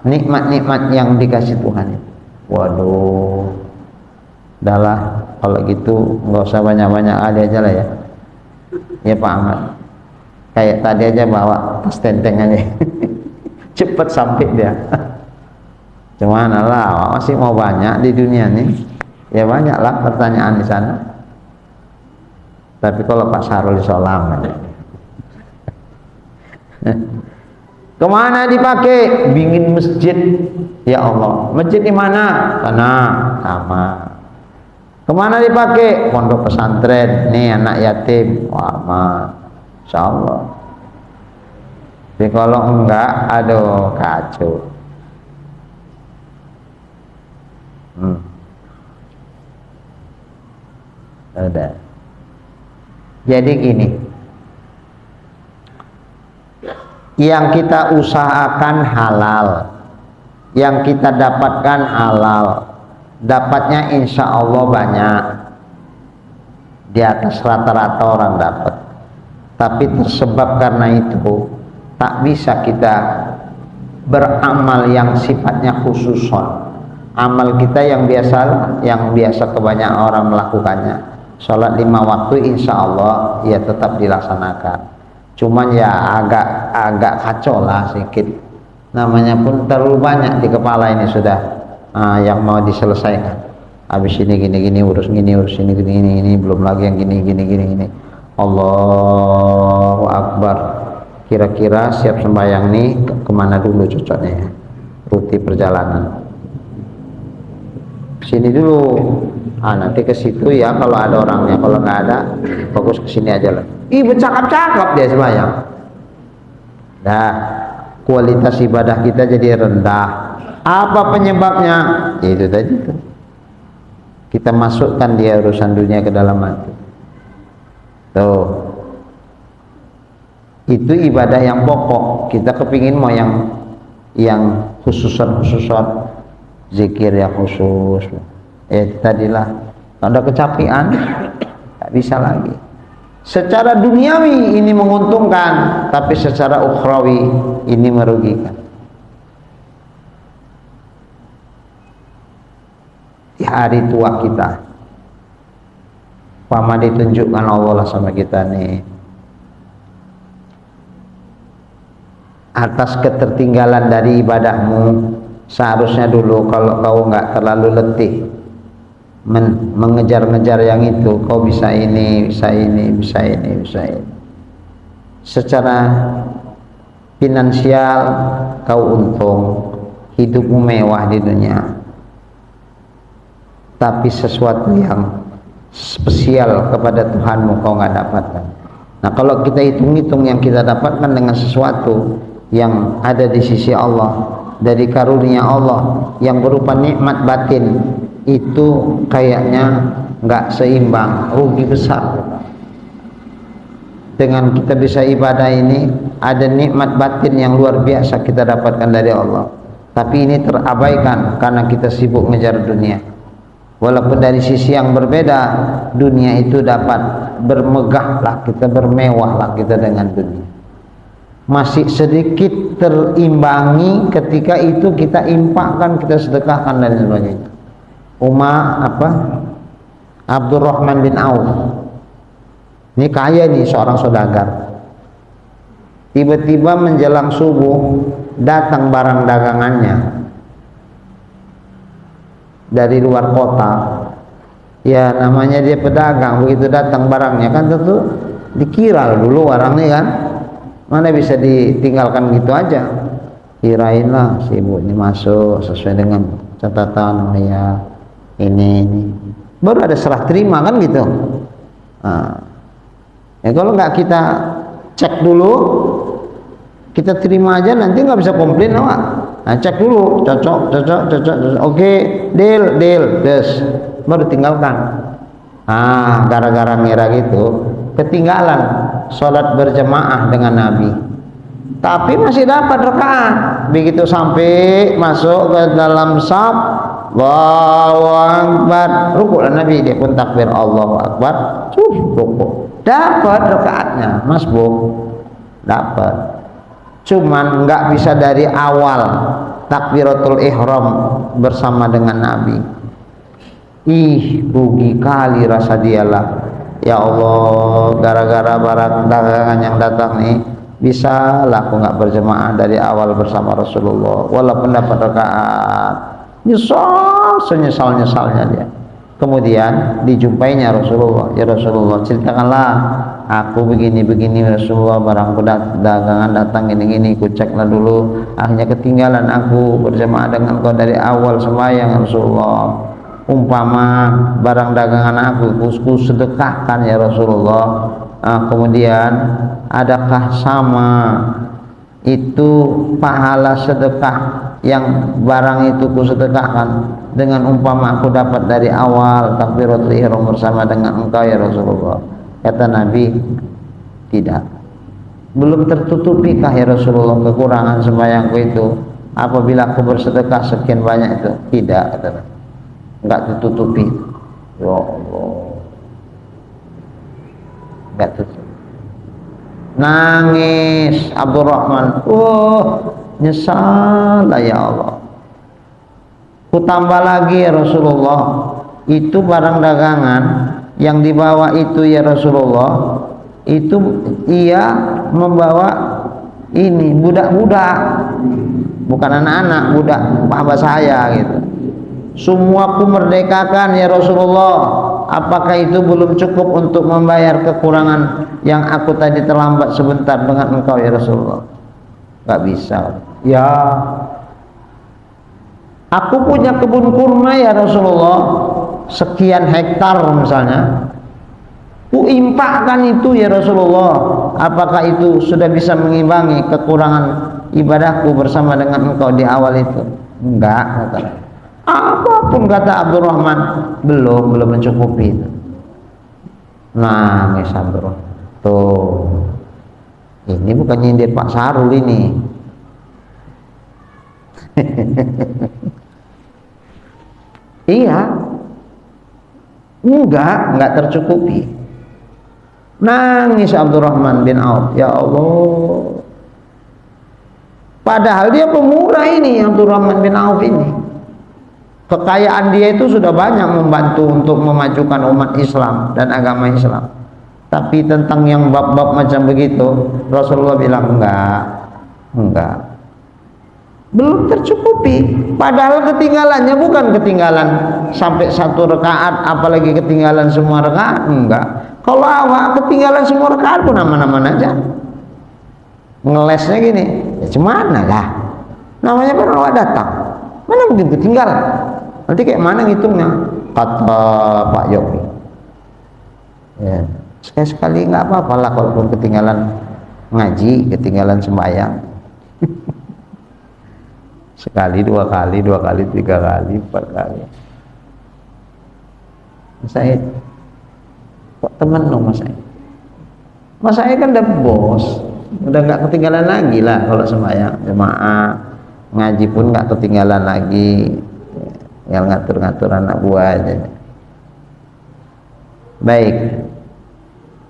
nikmat-nikmat yang dikasih Tuhan. Waduh, udahlah kalau gitu nggak usah banyak-banyak ada aja lah ya. Ya Pak Ahmad, kayak tadi aja bawa tas tenteng aja. Cepet sampai dia. Cuman lah masih mau banyak di dunia nih. Ya banyaklah pertanyaan di sana. Tapi kalau Pak Sarul Solam kemana dipakai? Bikin masjid. Ya Allah, masjid di mana? Sana, sama. Kemana dipakai? Pondok pesantren. Nih anak yatim. Wah, Insya Allah. Tapi kalau enggak, aduh kacau. Udah. Jadi gini, yang kita usahakan halal, yang kita dapatkan halal, dapatnya insya Allah banyak, di atas rata-rata orang dapat. Tapi tersebab karena itu tak bisa kita beramal yang sifatnya khususon. Amal kita yang biasa kebanyakan orang melakukannya. Sholat 5 waktu insya Allah ya tetap dilaksanakan. Cuman ya agak kacau lah sedikit. namanya pun terlalu banyak di kepala ini sudah yang mau diselesaikan. Habis ini gini urus ini gini belum lagi yang gini. Allahu Akbar. Kira-kira siap sembahyang nih kemana dulu cocoknya ya? Rute perjalanan sini dulu, nanti ke situ ya kalau ada orangnya, kalau nggak ada fokus ke sini aja lah. Bercakap-cakap dia sembahyang. Dah, kualitas ibadah kita jadi rendah. Apa penyebabnya? Itu tadi tuh. Kita masukkan dia urusan dunia ke dalam hati. Tuh. Itu ibadah yang pokok. Kita kepingin mau yang khususan zikir yang khusus. Tadilah ada kecapian, tak bisa lagi. Secara duniawi ini menguntungkan, tapi secara ukhrawi ini merugikan. Di hari tua kita, pama ditunjukkan Allah sama kita nih, atas ketertinggalan dari ibadahmu. Seharusnya dulu kalau kau nggak terlalu letih mengejar-ngejar yang itu, kau bisa ini. Secara finansial kau untung, hidupmu mewah di dunia. Tapi sesuatu yang spesial kepada Tuhanmu kau nggak dapatkan. Nah, kalau kita hitung-hitung yang kita dapatkan dengan sesuatu yang ada di sisi Allah, dari karunia Allah yang berupa nikmat batin, itu kayaknya nggak seimbang, rugi besar. Dengan kita bisa ibadah ini, ada nikmat batin yang luar biasa kita dapatkan dari Allah, tapi ini terabaikan karena kita sibuk ngejar dunia. Walaupun dari sisi yang berbeda, dunia itu dapat bermegahlah kita, bermewahlah kita dengan dunia, masih sedikit terimbangi ketika itu kita infakkan, kita sedekahkan dan sebagainya. Abdurrahman bin Auf ini kaya nih, seorang saudagar. Tiba-tiba menjelang subuh datang barang dagangannya dari luar kota. Ya namanya dia pedagang, begitu datang barangnya kan tentu dikira dulu barangnya kan, mana bisa ditinggalkan gitu aja. Kirainlah si ibu ini masuk sesuai dengan catatan, ya ini baru ada serah terima kan gitu. Kalau nggak kita cek dulu, kita terima aja, nanti nggak bisa komplain Pak. Cek dulu, cocok, oke, deal, des, baru tinggalkan. Gara-gara ngira gitu, ketinggalan sholat berjamaah dengan Nabi, tapi masih dapat rakaat. Begitu sampai masuk ke dalam saf, Allahu Akbar, rukuk Nabi, dia pun takbir Allahu Akbar, rukuk, dapat rakaatnya, masbuk, dapat. Cuman nggak bisa dari awal takbiratul ihram bersama dengan Nabi. Rugi kali rasa dialah. Ya Allah, gara-gara barang dagangan yang datang nih, bisa lah aku nggak berjemaah dari awal bersama Rasulullah, walaupun dapat rakaat. Senyesal-nyesalnya dia. Kemudian dijumpainya Rasulullah, ya Rasulullah, ceritakanlah aku begini Rasulullah, barangku dagangan datang gini, ku ceklah dulu, akhirnya ketinggalan aku berjemaah dengan kau dari awal sembahyang Rasulullah. Umpama barang dagangan aku ku sedekahkan ya Rasulullah, kemudian adakah sama itu pahala sedekah yang barang itu ku sedekahkan dengan umpama aku dapat dari awal takbiratul ihram bersama dengan engkau ya Rasulullah? Kata Nabi, tidak. Belum tertutupikah ya Rasulullah kekurangan sembahyangku itu apabila aku bersedekah sekian banyak itu? Tidak, kata Nabi, enggak tertutupi. Ya Allah, enggak tutup. Nangis Abdurrahman, nyesal lah ya Allah. Ku tambah lagi ya Rasulullah, itu barang dagangan yang dibawa itu ya Rasulullah, itu ia membawa ini budak-budak bukan anak-anak, budak hamba saya gitu. Semua ku merdekakan ya Rasulullah, apakah itu belum cukup untuk membayar kekurangan yang aku tadi terlambat sebentar dengan engkau ya Rasulullah? Gak bisa. Ya, aku punya kebun kurma ya Rasulullah, sekian hektar misalnya, ku impakkan itu ya Rasulullah, apakah itu sudah bisa mengimbangi kekurangan ibadahku bersama dengan engkau di awal itu? Enggak, kata. Apapun kata Abdurrahman, belum mencukupi. Nangis Abdurrahman. Tuh, ini bukan nyindir Pak Sarul ini. Iya, enggak tercukupi. Nangis Abdurrahman bin Auf, ya Allah. Padahal dia pemurah ini, Abdurrahman bin Auf ini. Kekayaan dia itu sudah banyak membantu untuk memajukan umat Islam dan agama Islam. Tapi tentang yang bab-bab macam begitu, Rasulullah bilang enggak. Belum tercukupi. Padahal ketinggalannya bukan ketinggalan sampai 1 rakaat, apalagi ketinggalan semua rakaat, enggak. Kalau awak ketinggalan semua rakaat pun aman-aman aja. Ngelesnya gini, ya cuman lah. Namanya kan awak datang. Mana mungkin ketinggalan? Nanti kayak mana ngitungnya? Kata Pak Yogi. Ya, sekali-sekali nggak apa-apa lah kalaupun ketinggalan ngaji, ketinggalan sembahyang. Sekali, 2 kali, 3 kali, 4 kali. Saya kok teman dong Mas saya kan udah bos, udah nggak ketinggalan lagi lah kalau sembahyang jemaah, ngaji pun nggak ketinggalan lagi, yang ngatur-ngatur anak buah aja. Baik.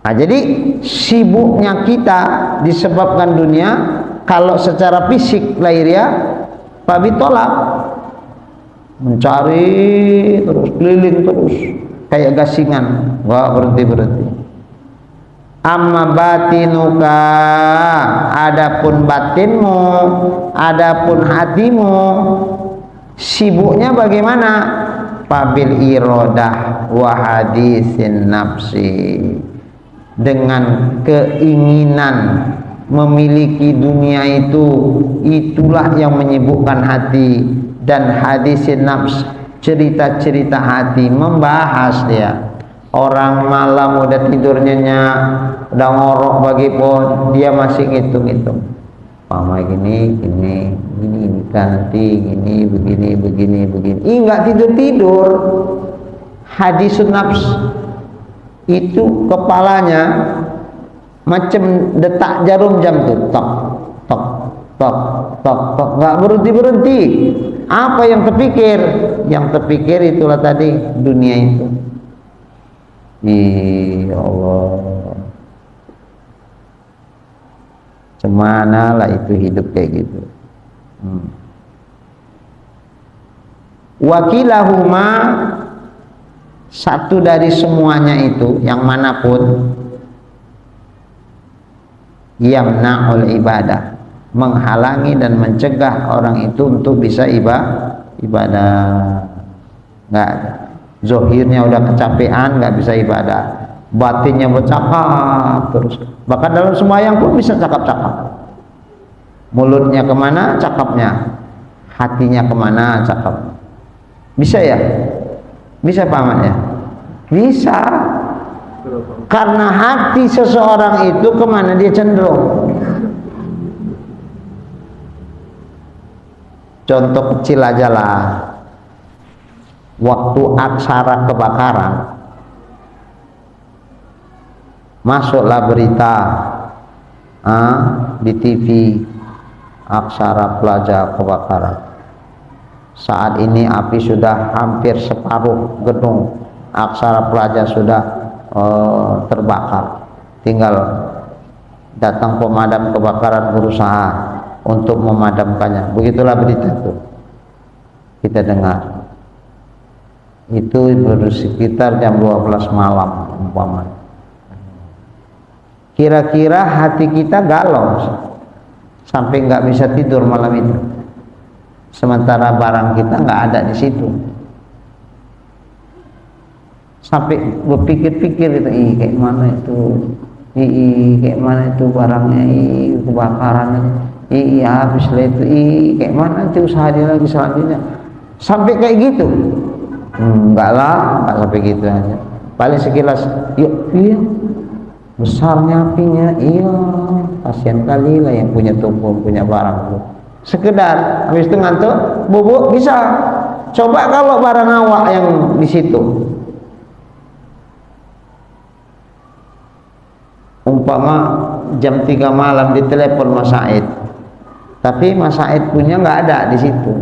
Nah, jadi sibuknya kita disebabkan dunia. Kalau secara fisik lahiriah, Pabi tolak, mencari terus, keliling terus, kayak gasingan, nggak berhenti. Amma batinuka, adapun batinmu, adapun hatimu, sibuknya bagaimana? Pabil iradah wa hadisin nafsi, dengan keinginan memiliki dunia itu, itulah yang menyibukkan hati. Dan hadisin nafs, cerita-cerita hati, membahas dia. Orang malam udah tidur nyenyak, udah ngorok pagi pun dia masih ngitung-ngitung. Mama gini nanti gini begini. Enggak tidur. Hadisun nafs itu kepalanya macam detak jarum jam tuh, tok, enggak berhenti. Apa yang terpikir? Yang terpikir itulah tadi dunia itu. Ya Allah, cemana lah itu hidup kayak gitu. Wakilahuma, satu dari semuanya itu, yang manapun, yamna'ul ibadah, menghalangi dan mencegah orang itu untuk bisa ibadah. Nggak ada. Zohirnya udah kecapean, nggak bisa ibadah. Batinnya bercakap terus. Bahkan dalam sembahyang pun bisa cakap-cakap. Mulutnya kemana, cakapnya. Hatinya kemana, cakap. Bisa ya? Bisa paman ya? Bisa. Karena hati seseorang itu kemana dia cenderung. Contoh kecil aja lah. Waktu aksara kebakaran, masuklah berita di TV, Aksara Plaza kebakaran. Saat ini api sudah hampir separuh gedung Aksara Plaza sudah terbakar. Tinggal datang pemadam kebakaran berusaha untuk memadamkannya. Begitulah berita itu kita dengar. Itu baru sekitar jam 12 malam umpamanya. Kira-kira hati kita galau sampai nggak bisa tidur malam itu. sementara barang kita nggak ada di situ. Sampai berpikir-pikir itu, kayak mana itu, kayak mana itu barangnya, kebakaran, habis itu, kayak mana itu usaha dia lagi selanjutnya. Sampai kayak gitu. Enggak lah, enggak sampai gitu aja. Paling sekilas, iya, besarnya apinya, iya, kasihan kali lah yang punya toko, punya barang. Sekedar, habis itu ngantuk, bubuk bisa. Coba kalau barang awak yang di situ, umpama jam 3 malam ditelepon Mas Said, tapi Mas Said punya nggak ada di situ.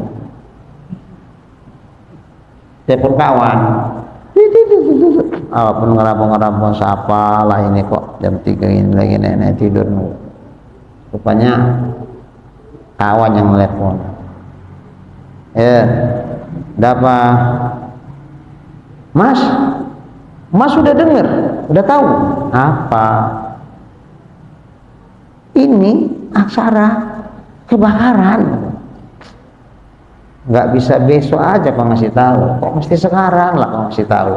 Telepon kawan, pun ngerabong-ngerabong siapa lah ini kok jam 3 ini lagi nenek tidur. Rupanya kawan yang telepon. Apa? Mas sudah dengar, udah tahu apa? Ini aksara kebakaran. Nggak bisa besok aja kok ngasih tahu, kok mesti sekarang lah kok ngasih tahu.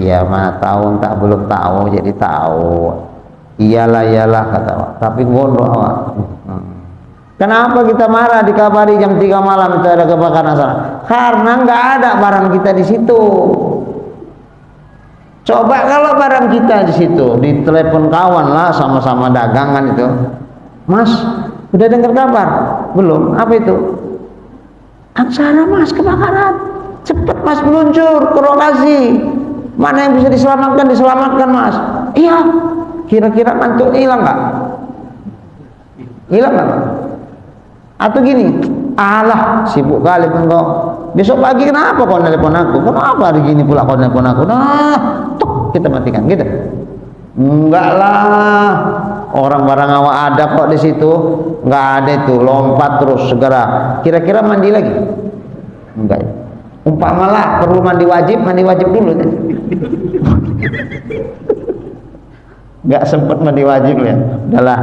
Iya mah tahu tak belum tahu jadi tahu. Iyalah kata awak, tapi gondok awak. Kenapa kita marah dikabari jam 3 malam itu ada kebakaran sana? Karena nggak ada barang kita di situ. Coba kalau barang kita di situ, ditelepon kawan lah sama-sama dagangan itu. Mas, udah dengar kabar? Belum. Apa itu? Aksara Mas kebakaran. Cepat Mas meluncur ke lokasi. Mana yang bisa diselamatkan Mas. Iya. Kira-kira ngantuknya hilang nggak? Hilang nggak? Atau gini, alah sibuk kali engkau. Besok pagi kenapa kau nelpon aku? Kenapa hari gini pula kau nelpon aku? Kita matikan gitu. Enggak lah, orang barang awak ada kok di situ. Enggak ada itu, lompat terus segera. Kira-kira mandi lagi? Enggak. Umpamalah perlu mandi wajib dulu. Enggak sempat mandi wajib ya. Udahlah,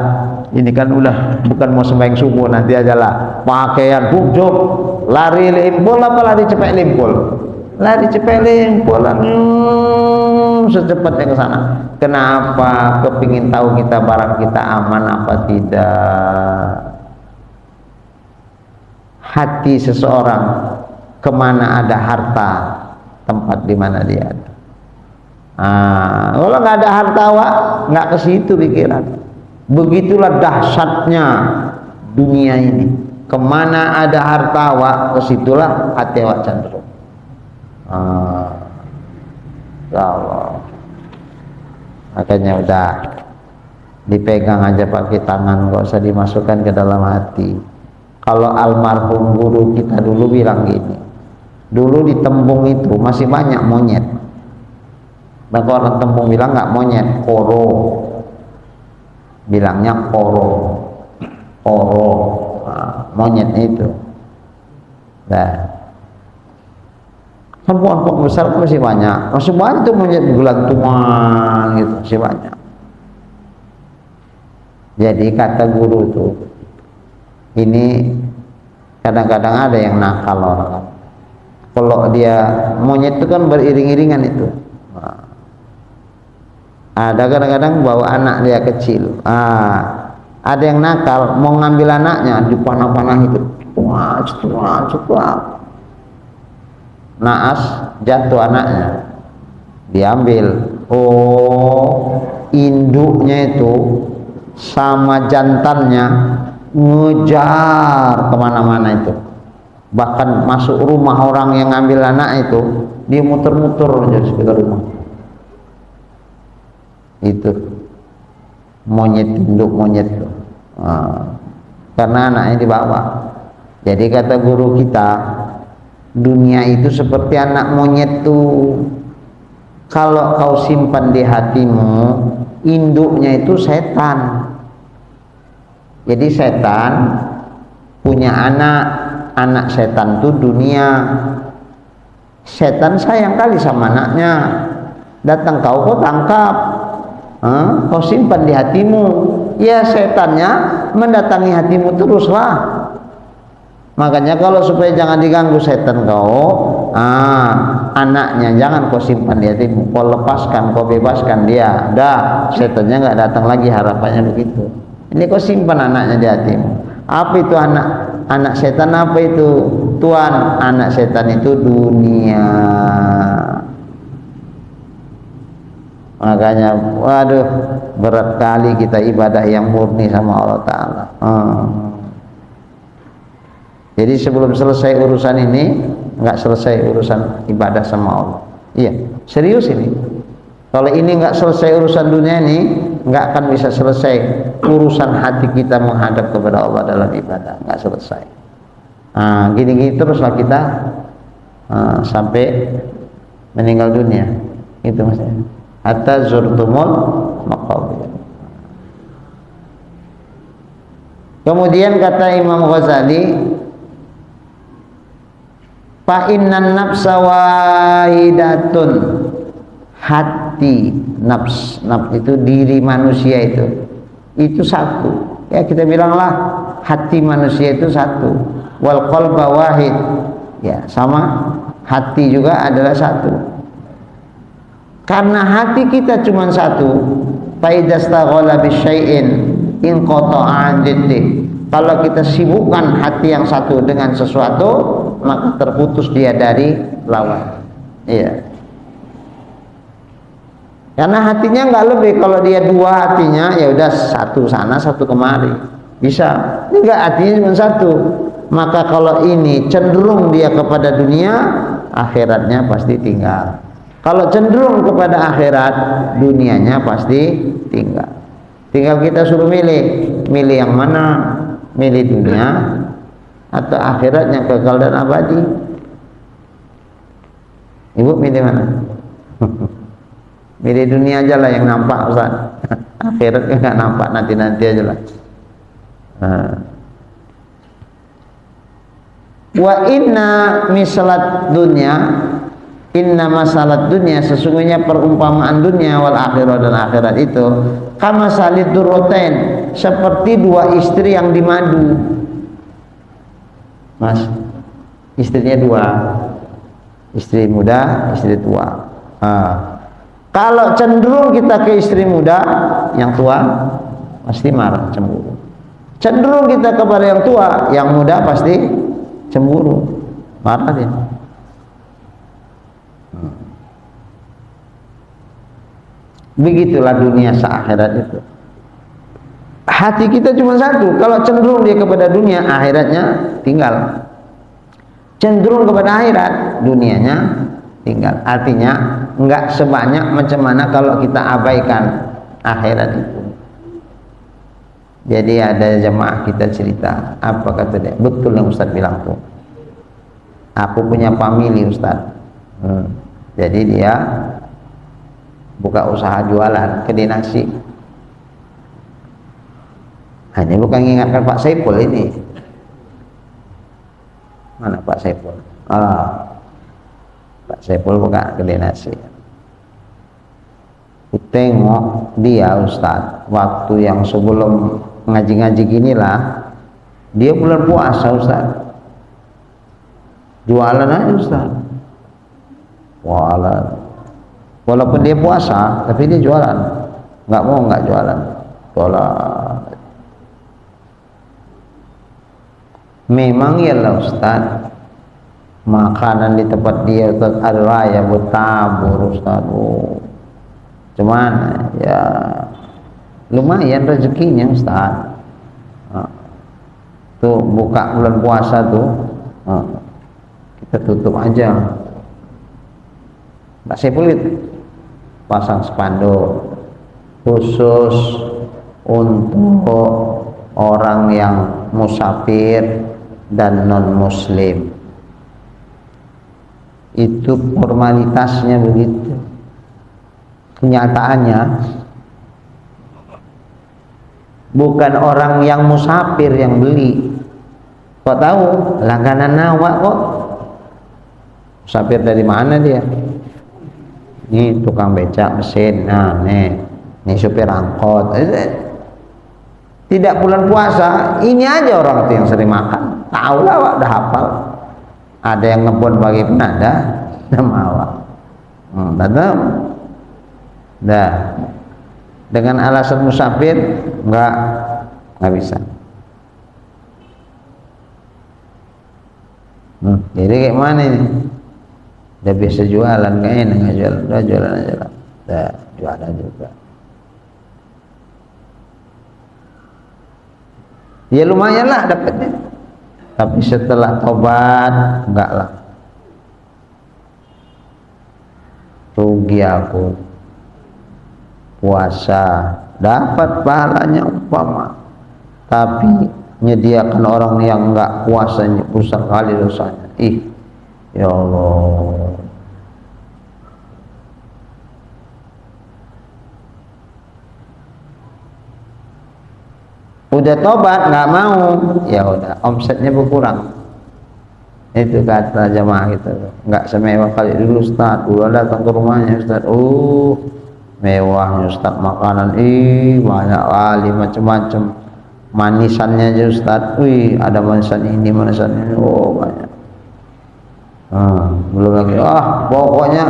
ini kan udah bukan mau sembahyang subuh, nanti aja lah. Pakaian bujub, lari limpul apa lari cepet limpul? Lari cepet limpul, secepatnya ke sana. Kenapa? Kepingin tahu kita barang kita aman apa tidak. Hati seseorang kemana ada harta, tempat di mana dia ada. Kalau nggak ada harta awak, nggak ke situ pikiran. Begitulah dahsyatnya dunia ini. Kemana ada harta awak, ke situlah hati awak cenderung. Ya Allah. Makanya udah dipegang aja pakai tangan, nggak usah dimasukkan ke dalam hati. Kalau almarhum guru kita dulu bilang gini, dulu di Tembung itu masih banyak monyet. Maka orang Tembung bilang nggak monyet, koro. Bilangnya koro, monyet itu. Nah, kan pohon besar masih banyak tuh monyet gelantungan gitu, masih banyak. Jadi kata guru tuh, ini kadang-kadang ada yang nakal orang. Kalau dia monyet itu kan beriring-iringan itu. Ada kadang-kadang bawa anak dia kecil. Ada yang nakal mau ngambil anaknya di panah-panah itu. Wah, naas jatuh anaknya, diambil. Induknya itu sama jantannya ngejar kemana-mana itu. Bahkan masuk rumah orang yang ngambil anak itu, dia muter-muter aja sekitar rumah. Itu monyet, induk monyet itu. Karena anaknya dibawa. Jadi kata guru kita, dunia itu seperti anak monyet tuh. Kalau kau simpan di hatimu, induknya itu setan. Jadi setan punya anak setan tuh dunia. Setan sayang kali sama anaknya. Datang kau tangkap. Kau simpan di hatimu, ya setannya mendatangi hatimu teruslah. Makanya kalau supaya jangan diganggu setan kau, anaknya jangan kau simpan di hatimu, kau lepaskan, kau bebaskan dia, dah setannya nggak datang lagi, harapannya begitu. Ini kau simpan anaknya di hatimu. Apa itu anak setan? Apa itu Tuhan? Anak setan itu dunia. Makanya waduh, berat kali kita ibadah yang murni sama Allah Ta'ala. Jadi sebelum selesai urusan ini, nggak selesai urusan ibadah sama Allah. Iya, serius ini. Kalau ini nggak selesai urusan dunia ini, nggak akan bisa selesai urusan hati kita menghadap kepada Allah dalam ibadah. Nggak selesai. Gini-gini teruslah kita sampai meninggal dunia. Itu maksudnya. Hatta zurtumul maqabir. Kemudian kata Imam Ghazali, fa innan nafsa wahidatun, hati, nafs itu diri manusia itu satu. Ya kita bilanglah hati manusia itu satu. Wal qalba wahid, ya sama, hati juga adalah satu. Karena hati kita cuma satu, fa idastaghala bisyai'in in qata'a an diddih. Kalau kita sibukkan hati yang satu dengan sesuatu, maka terputus dia dari lawan. Iya. Karena hatinya nggak lebih, kalau dia dua hatinya ya udah satu sana satu kemari, bisa. Ini nggak, hatinya cuma satu. Maka kalau ini cenderung dia kepada dunia, akhiratnya pasti tinggal. Kalau cenderung kepada akhirat, dunianya pasti tinggal. Tinggal kita suruh milih yang mana, milih dunia atau akhirat yang kekal dan abadi. Ibu milih mana? Milih dunia aja lah yang nampak, Ustaz. Akhirat nggak nampak, nanti aja lah. Wa inna misalat dunya, inna masalat dunia, sesungguhnya perumpamaan dunia wal akhirat dan akhirat itu kama salid durroten, seperti dua istri yang dimadu. Mas, istrinya dua, istri muda, istri tua. Kalau cenderung kita ke istri muda, yang tua pasti marah, cemburu. Cenderung kita kepada yang tua, yang muda pasti cemburu, marah dia. Begitulah dunia seakhirat itu. Hati kita cuma satu. Kalau cenderung dia kepada dunia, akhiratnya tinggal. Cenderung kepada akhirat, dunianya tinggal. Artinya enggak sebanyak macam mana kalau kita abaikan akhirat itu. Jadi ada jemaah kita cerita, apa kata dia? Betul yang Ustaz bilang tuh. Aku punya family Ustaz. Jadi dia buka usaha jualan kedai nasi. Hanya bukan mengingatkan Pak Saiful ini. Mana Pak Saiful? Pak Saiful buka kedai nasi. Tengok dia Ustaz, waktu yang sebelum ngaji-ngaji ginilah, dia bulan puasa Ustaz. Jualan aja Ustaz. Jualan. Walaupun dia puasa, tapi dia jualan. Nggak mau nggak jualan. Jualan. Memang ya lah Ustaz, makanan di tempat dia Ustaz adalah ya bertabur Ustaz. Cuman ya lumayan rezekinya Ustaz. Tuh buka bulan puasa tuh, kita tutup aja. Mbak Saiful pasang spanduk khusus untuk orang yang musafir dan non muslim. Itu formalitasnya begitu. Kenyataannya bukan orang yang musafir yang beli. Kok tahu? Langganan Nawa kok. Musafir dari mana dia? Ini tukang becak mesin, nah nih supir angkot. tidak bulan puasa, ini aja orang tuh yang sering makan. Tahu lah, udah hafal. Ada yang ngebon bagi pun ada awak. Dah. Dengan alasan musafir nggak bisa. Jadi kayak mana ini? Udah biasa jualan kayaknya nggak jualan, udah jualan aja lah. Udah jualan juga. Ya lumayan lah dapatnya. Tapi setelah tobat enggak lah. Rugi aku. Puasa dapat pahalanya umpama, tapi menyediakan orang yang enggak puasanya besar kali dosanya. Ya Allah. Udah tobat nggak mau, ya udah omsetnya berkurang. Itu kata jamaah gitu, nggak semewah kali dulu Ustaz. Dulu datang ke rumahnya Ustaz, mewahnya Ustaz, makanan banyak kali macam-macam, manisannya aja Ustaz, ada manisan ini manisan ini, banyak. Belum lagi, pokoknya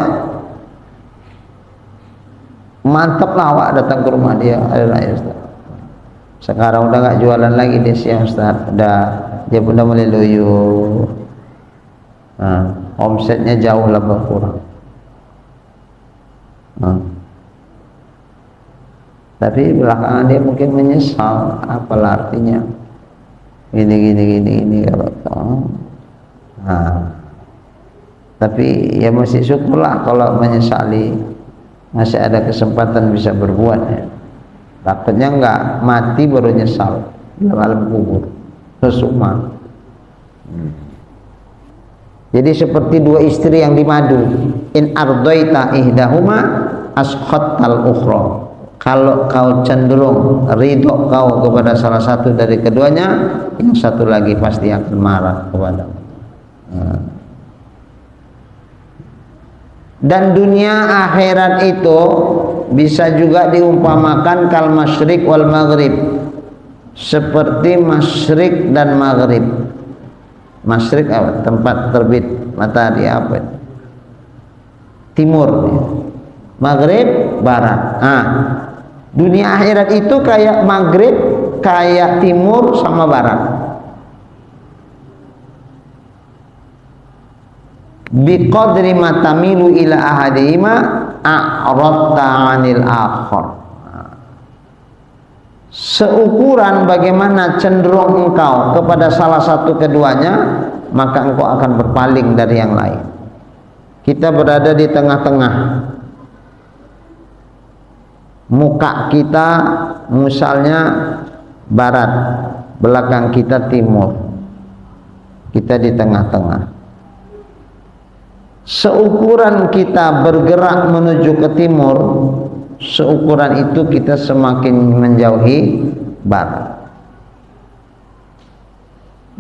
mantap lah awak datang ke rumah dia, ada Ustaz. Sekarang udah nggak jualan lagi dia siang Ustaz, dia udah mulai loyo. Omsetnya jauh lah berkurang. Tapi belakangan dia mungkin menyesal, apalah artinya gini kalau tapi ya masih syukurlah kalau menyesali, masih ada kesempatan bisa berbuat ya. Takutnya enggak mati baru nyesal dalam alam kubur sesuma. Jadi seperti dua istri yang dimadu, in ardaita ihdahuma askhattal ukhra. Kalau kau cenderung ridho kau kepada salah satu dari keduanya, yang satu lagi pasti akan marah kepadamu. Dan dunia akhirat itu bisa juga diumpamakan kal masyriq wal maghrib, seperti masyriq dan maghrib. Masyriq apa? Tempat terbit matahari apa? Timur. Maghrib barat. Dunia akhirat itu kayak maghrib, kayak timur sama barat. Biqadri matamilu ila ahadihima a'radta 'anil akhar. Seukuran bagaimana cenderung engkau kepada salah satu keduanya, maka engkau akan berpaling dari yang lain. Kita berada di tengah-tengah. Muka kita misalnya barat, belakang kita timur. Kita di tengah-tengah. Seukuran kita bergerak menuju ke timur, seukuran itu kita semakin menjauhi barat.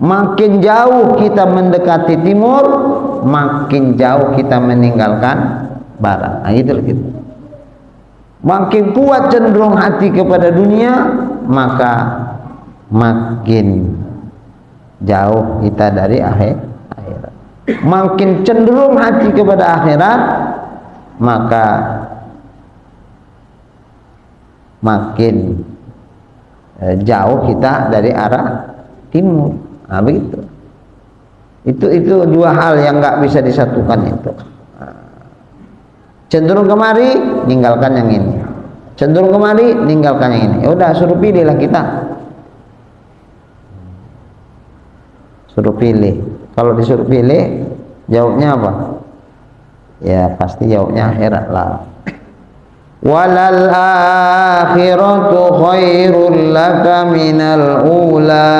Makin jauh kita mendekati timur, makin jauh kita meninggalkan barat. Itu gitu. Makin kuat cenderung hati kepada dunia, maka makin jauh kita dari akhirat. Makin cenderung hati kepada akhirat, maka makin jauh kita dari arah timur. Begitu. Itu dua hal yang nggak bisa disatukan itu. Cenderung kemari, ninggalkan yang ini. Cenderung kemari, ninggalkan yang ini. Ya udah, suruh pilihlah kita. Suruh pilih. Kalau disuruh pilih, jawabnya apa? Ya pasti jawabnya akhirat lah. Walal akhiratu khairul laka minal ula.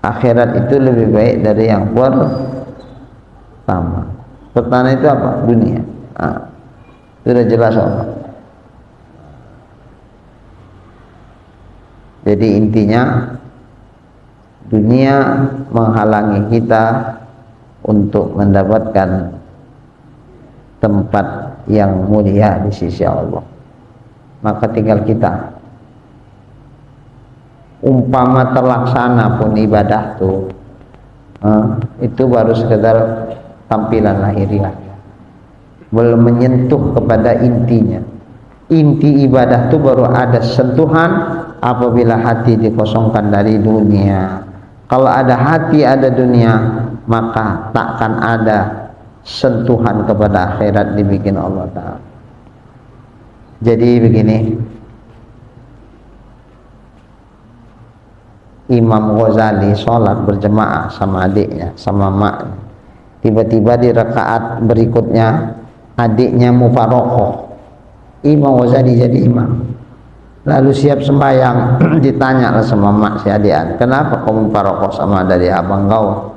Akhirat itu lebih baik dari yang pertama. Pertama itu apa? Dunia. Sudah jelas apa? Jadi intinya, dunia menghalangi kita untuk mendapatkan tempat yang mulia di sisi Allah. Maka tinggal kita umpama terlaksana pun ibadah tuh itu baru sekedar tampilan lahiriah, belum menyentuh kepada intinya. Inti ibadah itu baru ada sentuhan apabila hati dikosongkan dari dunia. Kalau ada hati, ada dunia, maka takkan ada sentuhan kepada akhirat dibikin Allah Ta'ala. Jadi begini, Imam Ghazali sholat berjemaah sama adiknya, sama maknya. Tiba-tiba di rakaat berikutnya adiknya mufarokoh. Imam Ghazali jadi imam, lalu siap sembahyang. Ditanya lah sama mak si adian, kenapa kamu mufarokoh sama dari abang kau?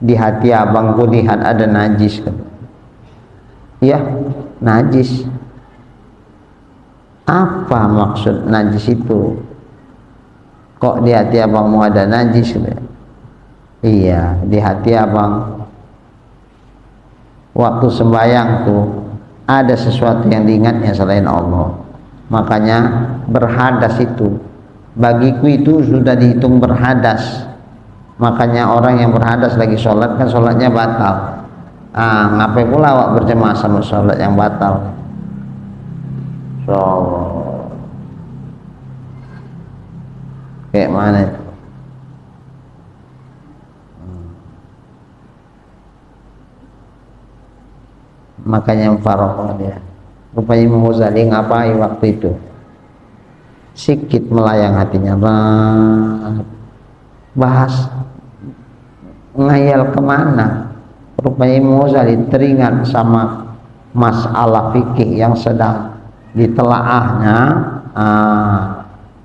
Di hati abangku lihat ada najis. Iya, najis. Apa maksud najis itu? Kok di hati abangmu ada najis? Iya, di hati abang waktu sembahyang tuh ada sesuatu yang diingatnya selain Allah. Makanya berhadas itu bagiku itu sudah dihitung berhadas. Makanya orang yang berhadas lagi sholat kan sholatnya batal. Ngapain pula awak berjemaah sama sholat yang batal? So kayak mana itu? Makanya mufarokoh dia. Rupanya Imam Ghazali ngapain waktu itu? Sikit melayang hatinya, bahas ngayal kemana. Rupanya Imam Ghazali teringat sama masalah fikih yang sedang ditelaahnya.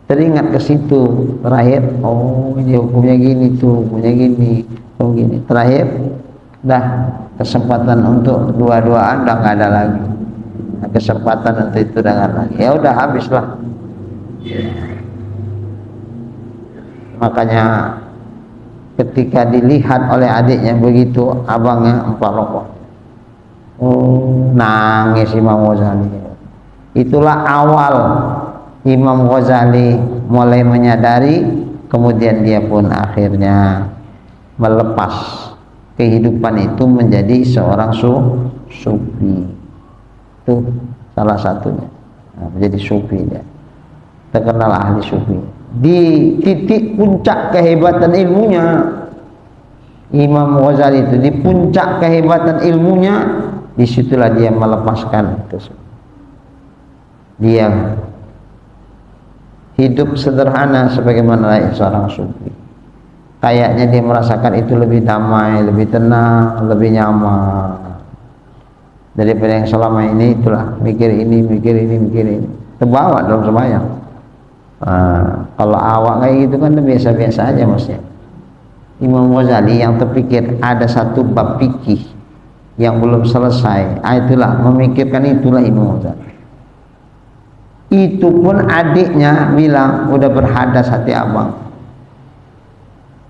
Teringat ke situ. Terakhir, oh ini hukumnya gini tuh, hukumnya gini, oh gini. Terakhir dah kesempatan untuk dua-duaan udah nggak ada lagi. Kesempatan untuk itu udah nggak ada lagi. Ya udah habislah. Makanya ketika dilihat oleh adiknya begitu, abangnya mufarokoh, nangis Imam Ghazali. Itulah awal Imam Ghazali mulai menyadari, kemudian dia pun akhirnya melepas kehidupan itu menjadi seorang sufi. Itu salah satunya, menjadi sufi dia. Terkenal ahli sufi. Di titik puncak kehebatan ilmunya Imam Ghazali itu, di puncak kehebatan ilmunya, disitulah dia melepaskan itu. Dia hidup sederhana sebagaimana seorang sufi. Kayaknya dia merasakan itu lebih damai, lebih tenang, lebih nyaman daripada yang selama ini. Itulah mikir ini, mikir ini, mikir ini, terbawa dalam sembahyang. Kalau awak kayak gitu kan biasa-biasa aja maksudnya. Imam Ghazali yang terpikir ada satu bab fikih yang belum selesai, itulah memikirkan, itulah Imam Ghazali. Itu pun adiknya bilang udah berhadas hati abang.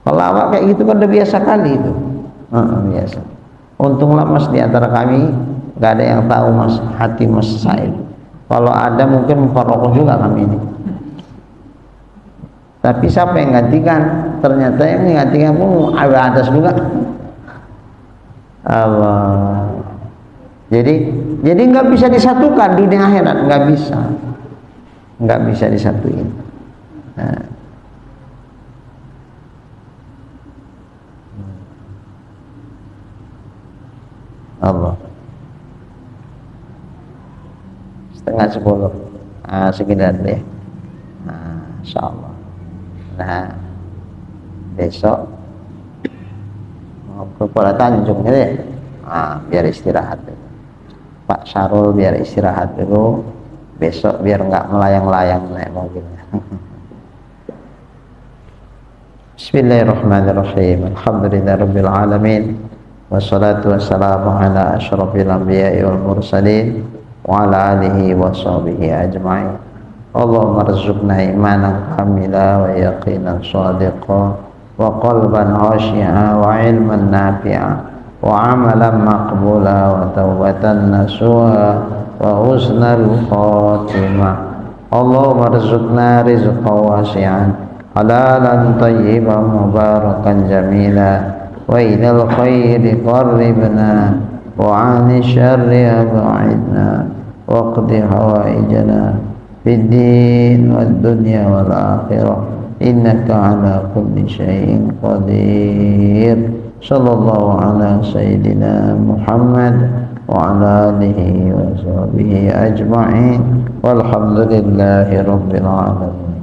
Kalau awak kayak gitu kan udah biasa kali itu. Biasa. Untunglah mas di antara kami gak ada yang tahu mas hati mas Said. Kalau ada mungkin mufarokoh juga kami ini. Tapi siapa yang gantikan? Ternyata yang menggantikan pun ada atas juga. Allah. Jadi nggak bisa disatukan dunia akhirat, nggak bisa disatuin. Allah. 9:30. Sekitar deh. Insyaallah. Nah, besok mau ke Kuala Tanjung ya. Biar istirahat dulu. Pak Syarul biar istirahat dulu. Besok biar nggak melayang-layang naik mobilnya. Bismillahirrahmanirrahim. Alhamdulillahirabbil alamin. Wassalatu wassalamu ala asyrafil anbiya'i wal mursalin wa ala alihi wa sahbihi ajma'in. Allahumma rzuqna imanan kamila wa yaqinan shadiqa wa qalban khashi'a wa ilman nafi'a wa amalan maqbula wa tawbatan nasuha wa husnal khatimah Allahumma rizqna rizqan wasi'an halalan tayyiban mubarakan jamila wa ilal khairi qarribna wa 'ani syarri ab'idna waqdi hawaijana fid din wad dunya wal akhirah innaka ala kulli syai'in qadir. Sallallahu ala sayyidina Muhammad wa ala alihi wa sahbihi ajma'in walhamdulillahi rabbil alamin.